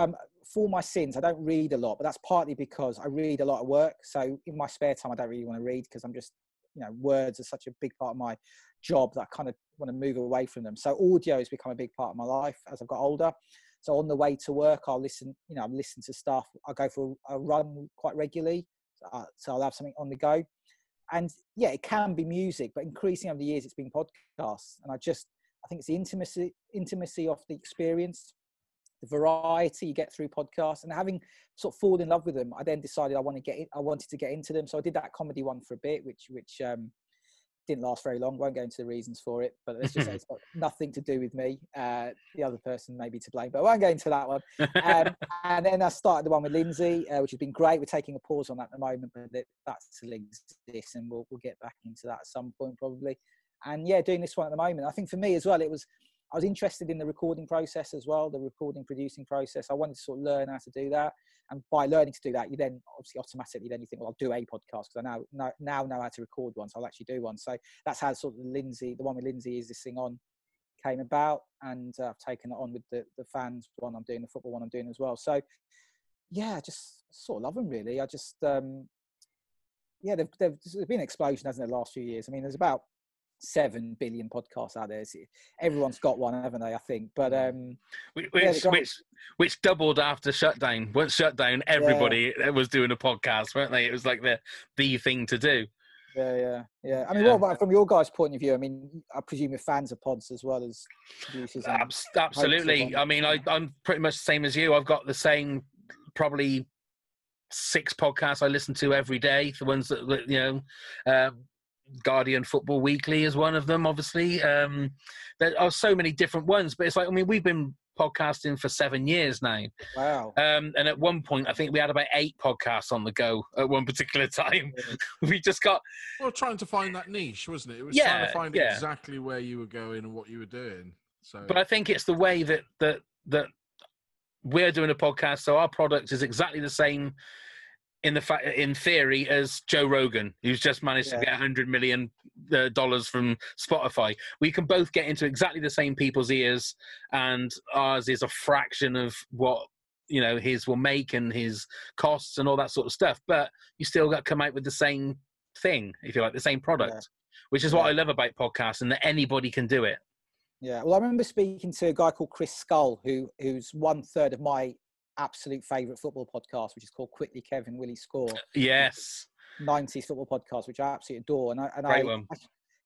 [SPEAKER 6] for my sins, I don't read a lot, but that's partly because I read a lot of work. So in my spare time, I don't really want to read because I'm just, words are such a big part of my job that I kind of want to move away from them. So audio has become a big part of my life as I've got older. So on the way to work, I'll listen to stuff. I'll go for a run quite regularly. So I'll have something on the go. And it can be music, but increasingly over the years, it's been podcasts. And I think it's the intimacy of the experience, the variety you get through podcasts, and having sort of fallen in love with them, I then decided I wanted to get into them. So I did that comedy one for a bit, which didn't last very long. Won't go into the reasons for it, but let's just say it's got nothing to do with me. The other person may be to blame, but I won't go into that one. And then I started the one with Lindsay, which has been great. We're taking a pause on that at the moment, but that still exists, and we'll get back into that at some point probably. And doing this one at the moment. I think for me as well, it was I was interested in the recording process as well, the recording, producing process. I wanted to sort of learn how to do that. And by learning to do that, you then obviously automatically you think, well, I'll do a podcast because I now know how to record one. So I'll actually do one. So that's how sort of the one with Lindsay, Is This Thing On, came about. And I've taken it on with the fans one I'm doing, the football one I'm doing as well. So yeah, I just sort of love them really. I just, there's been an explosion, hasn't it, the last few years? I mean, there's about 7 billion podcasts out there. Everyone's got one, haven't they? I think, but
[SPEAKER 4] which doubled after shutdown. Once shutdown, everybody was doing a podcast, weren't they? It was like the thing to do.
[SPEAKER 6] Yeah. I mean, what about from your guys' point of view? I mean, I presume you're fans of pods as well as producers.
[SPEAKER 4] Absolutely. I mean, I'm pretty much the same as you. I've got the same, probably 6 podcasts I listen to every day. The ones that Guardian Football Weekly is one of them, obviously. There are so many different ones, but it's like, I mean, we've been podcasting for 7 years now.
[SPEAKER 6] Wow.
[SPEAKER 4] And at one point, I think we had about 8 podcasts on the go at one particular time. We just got...
[SPEAKER 5] Well, trying to find that niche, wasn't it? It was trying to find exactly where you were going and what you were doing. So,
[SPEAKER 4] but I think it's the way that we're doing a podcast, so our product is exactly the same in theory as Joe Rogan, who's just managed to get $100 million from Spotify. We can both get into exactly the same people's ears, and ours is a fraction of what his will make and his costs and all that sort of stuff. But you still got to come out with the same thing, if you like, the same product, which is what I love about podcasts, and that anybody can do it.
[SPEAKER 6] Yeah, well, I remember speaking to a guy called Chris Skull, who's 1/3 of my absolute favourite football podcast, which is called Quickly Kevin Willie Score.
[SPEAKER 4] Yes.
[SPEAKER 6] 90s football podcast, which I absolutely adore.
[SPEAKER 4] Great one.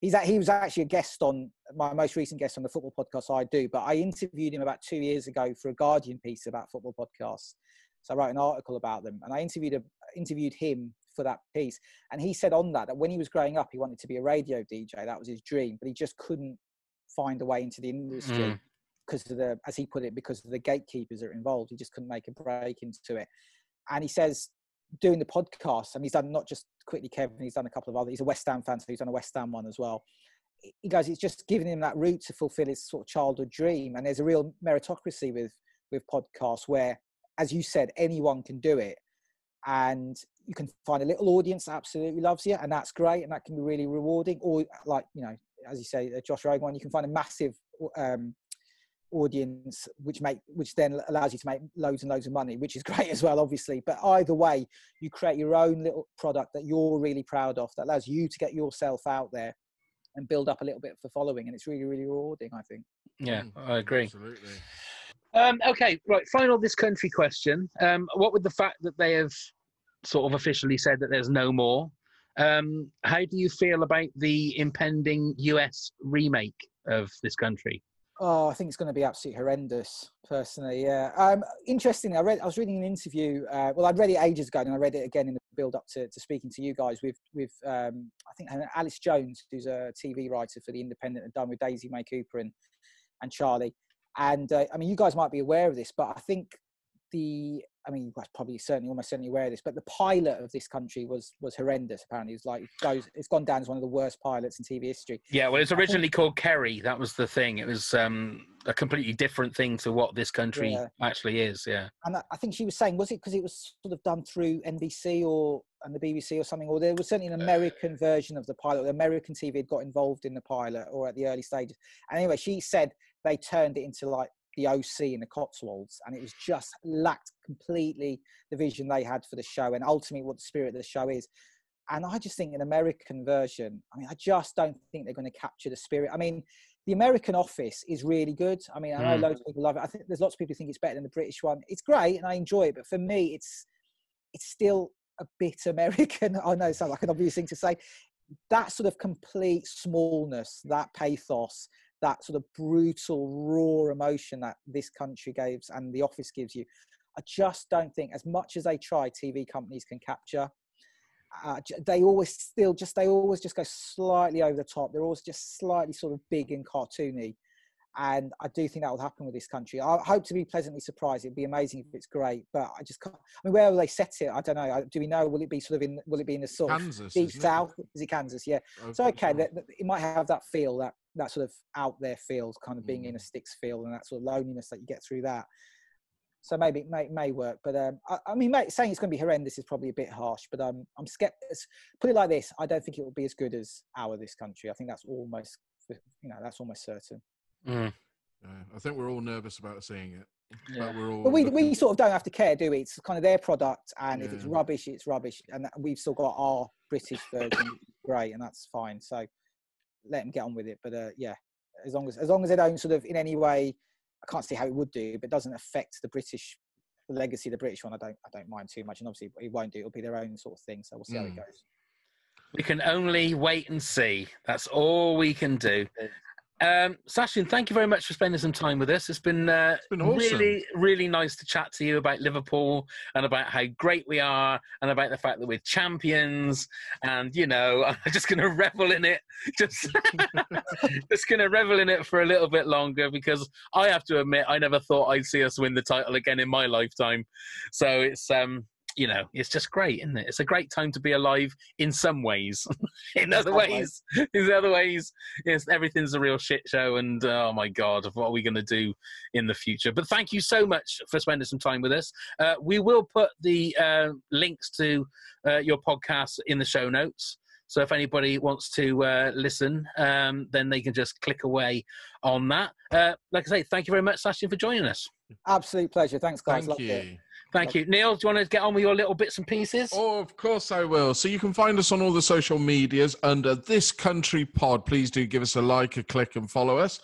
[SPEAKER 6] He was actually a guest on my most recent guest on the football podcast I do, but I interviewed him about 2 years ago for a Guardian piece about football podcasts. So I wrote an article about them, and I interviewed him for that piece. And he said on that when he was growing up, he wanted to be a radio DJ. That was his dream, but he just couldn't find a way into the industry. Because of as he put it, because of the gatekeepers that are involved. He just couldn't make a break into it. And he says, doing the podcast, and he's done not just Quickly Kevin, he's done a couple of other, he's a West Ham fan, so he's done a West Ham one as well. He goes, it's just giving him that route to fulfill his sort of childhood dream. And there's a real meritocracy with podcasts where, as you said, anyone can do it. And you can find a little audience that absolutely loves you, and that's great, and that can be really rewarding. Or like, as you say, Josh Rogan one, you can find a massive audience which then allows you to make loads and loads of money, which is great as well, obviously. But either way, you create your own little product that you're really proud of, that allows you to get yourself out there and build up a little bit of a following, and it's really, really rewarding, I think.
[SPEAKER 4] Yeah, I agree.
[SPEAKER 5] Absolutely.
[SPEAKER 4] Okay, right, final This Country question. What with the fact that they have sort of officially said that there's no more, how do you feel about the impending US remake of This Country?
[SPEAKER 6] Oh, I think it's going to be absolutely horrendous, personally. Yeah. Interestingly, I was reading an interview. I'd read it ages ago, and I read it again in the build-up to speaking to you guys with I think Alice Jones, who's a TV writer for The Independent, and done with Daisy May Cooper and Charlie. And I mean, you guys might be aware of this, but I think you guys probably almost certainly aware of this, but the pilot of This Country was horrendous. Apparently, it's gone down as one of the worst pilots in TV history.
[SPEAKER 4] Yeah, well, it's originally called Kerry. That was the thing. It was a completely different thing to what This Country actually is. Yeah,
[SPEAKER 6] and I think she was saying, was it because it was sort of done through NBC and the BBC or something, or there was certainly an American version of the pilot. The American TV had got involved in the pilot or at the early stages. And anyway, she said they turned it into like the OC in the Cotswolds, and it was just lacked completely the vision they had for the show and ultimately what the spirit of the show is. And I just think an American version, I just don't think they're going to capture the spirit. I mean, the American Office is really good. I mean, I know loads of people love it. I think there's lots of people who think it's better than the British one. It's great and I enjoy it, but for me, it's still a bit American. I know it sounds like an obvious thing to say. That sort of complete smallness, that pathos, that sort of brutal, raw emotion that This Country gives and The Office gives you, I just don't think, as much as they try, TV companies can capture. They always just go slightly over the top. They're always just slightly sort of big and cartoony. And I do think that will happen with This Country. I hope to be pleasantly surprised. It'd be amazing if it's great, but I just can't. I mean, where will they set it? I don't know. Do we know? Will it be in the sort
[SPEAKER 5] Kansas,
[SPEAKER 6] of deep south? Is it Kansas? Yeah. So okay, it might have that feel, that that sort of out there feel, kind of being in a sticks feel, and that sort of loneliness that you get through that. So maybe it may work, but I mean, saying it's going to be horrendous is probably a bit harsh. But I'm skeptical. Put it like this: I don't think it will be as good as This Country. I think that's almost, that's almost certain.
[SPEAKER 5] Yeah, I think we're all nervous about seeing it.
[SPEAKER 6] Yeah. But we sort of don't have to care, do we? It's kind of their product, and if it's rubbish, it's rubbish, and we've still got our British version, great, and that's fine. So let them get on with it. But as long as they don't sort of in any way, I can't see how it would do, but it doesn't affect the legacy of the British one. I don't mind too much, and obviously it won't do. It'll be their own sort of thing. So we'll see how it goes.
[SPEAKER 4] We can only wait and see. That's all we can do. Sachin, thank you very much for spending some time with us. It's been awesome. Really, really nice to chat to you about Liverpool and about how great we are and about the fact that we're champions. And, I'm just going to revel in it. Just going to revel in it for a little bit longer, because I have to admit, I never thought I'd see us win the title again in my lifetime. So it's... it's just great, isn't it? It's a great time to be alive in some ways. in other ways, yes, everything's a real shit show. And oh my God, what are we going to do in the future? But thank you so much for spending some time with us. We will put the links to your podcast in the show notes. So if anybody wants to listen, then they can just click away on that. Like I say, thank you very much, Sachin, for joining us.
[SPEAKER 6] Absolute pleasure. Thanks, guys.
[SPEAKER 5] Thank you.
[SPEAKER 4] Thank you. Neil, do you want to get on with your little bits and pieces?
[SPEAKER 5] Oh, of course I will. So you can find us on all the social medias under This Country Pod. Please do give us a like, a click, and follow us.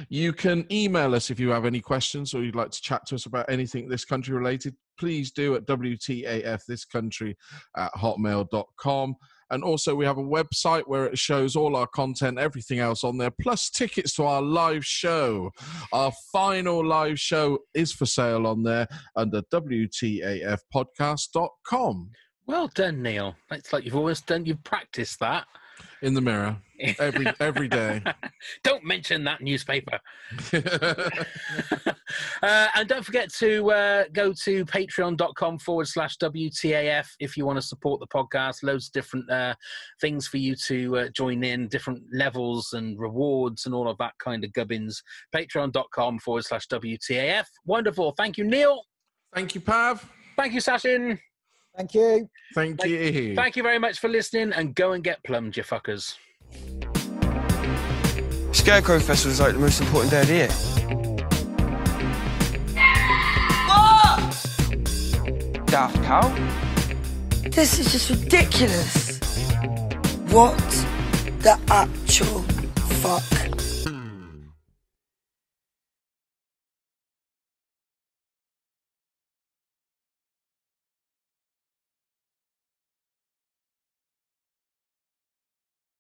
[SPEAKER 5] You can email us if you have any questions or you'd like to chat to us about anything This Country related. Please do at WTAF-thiscountry@hotmail.com. And also we have a website where it shows all our content, everything else on there, plus tickets to our live show. Our final live show is for sale on there under WTAFpodcast.com.
[SPEAKER 4] Well done, Neil. It's like you've practiced that.
[SPEAKER 5] In the mirror. Every day.
[SPEAKER 4] Don't mention that newspaper. And don't forget to go to patreon.com/WTAF if you want to support the podcast. Loads of different things for you to join in, different levels and rewards and all of that kind of gubbins. Patreon.com/WTAF. Wonderful. Thank you, Neil.
[SPEAKER 5] Thank you, Pav.
[SPEAKER 4] Thank you, Sachin.
[SPEAKER 6] Thank you.
[SPEAKER 5] Thank you.
[SPEAKER 4] Thank you very much for listening, and go and get plumbed, you fuckers.
[SPEAKER 2] Scarecrow Festival is like the most important day of the year.
[SPEAKER 3] What?
[SPEAKER 2] Daft cow?
[SPEAKER 3] This is just ridiculous. What the actual fuck?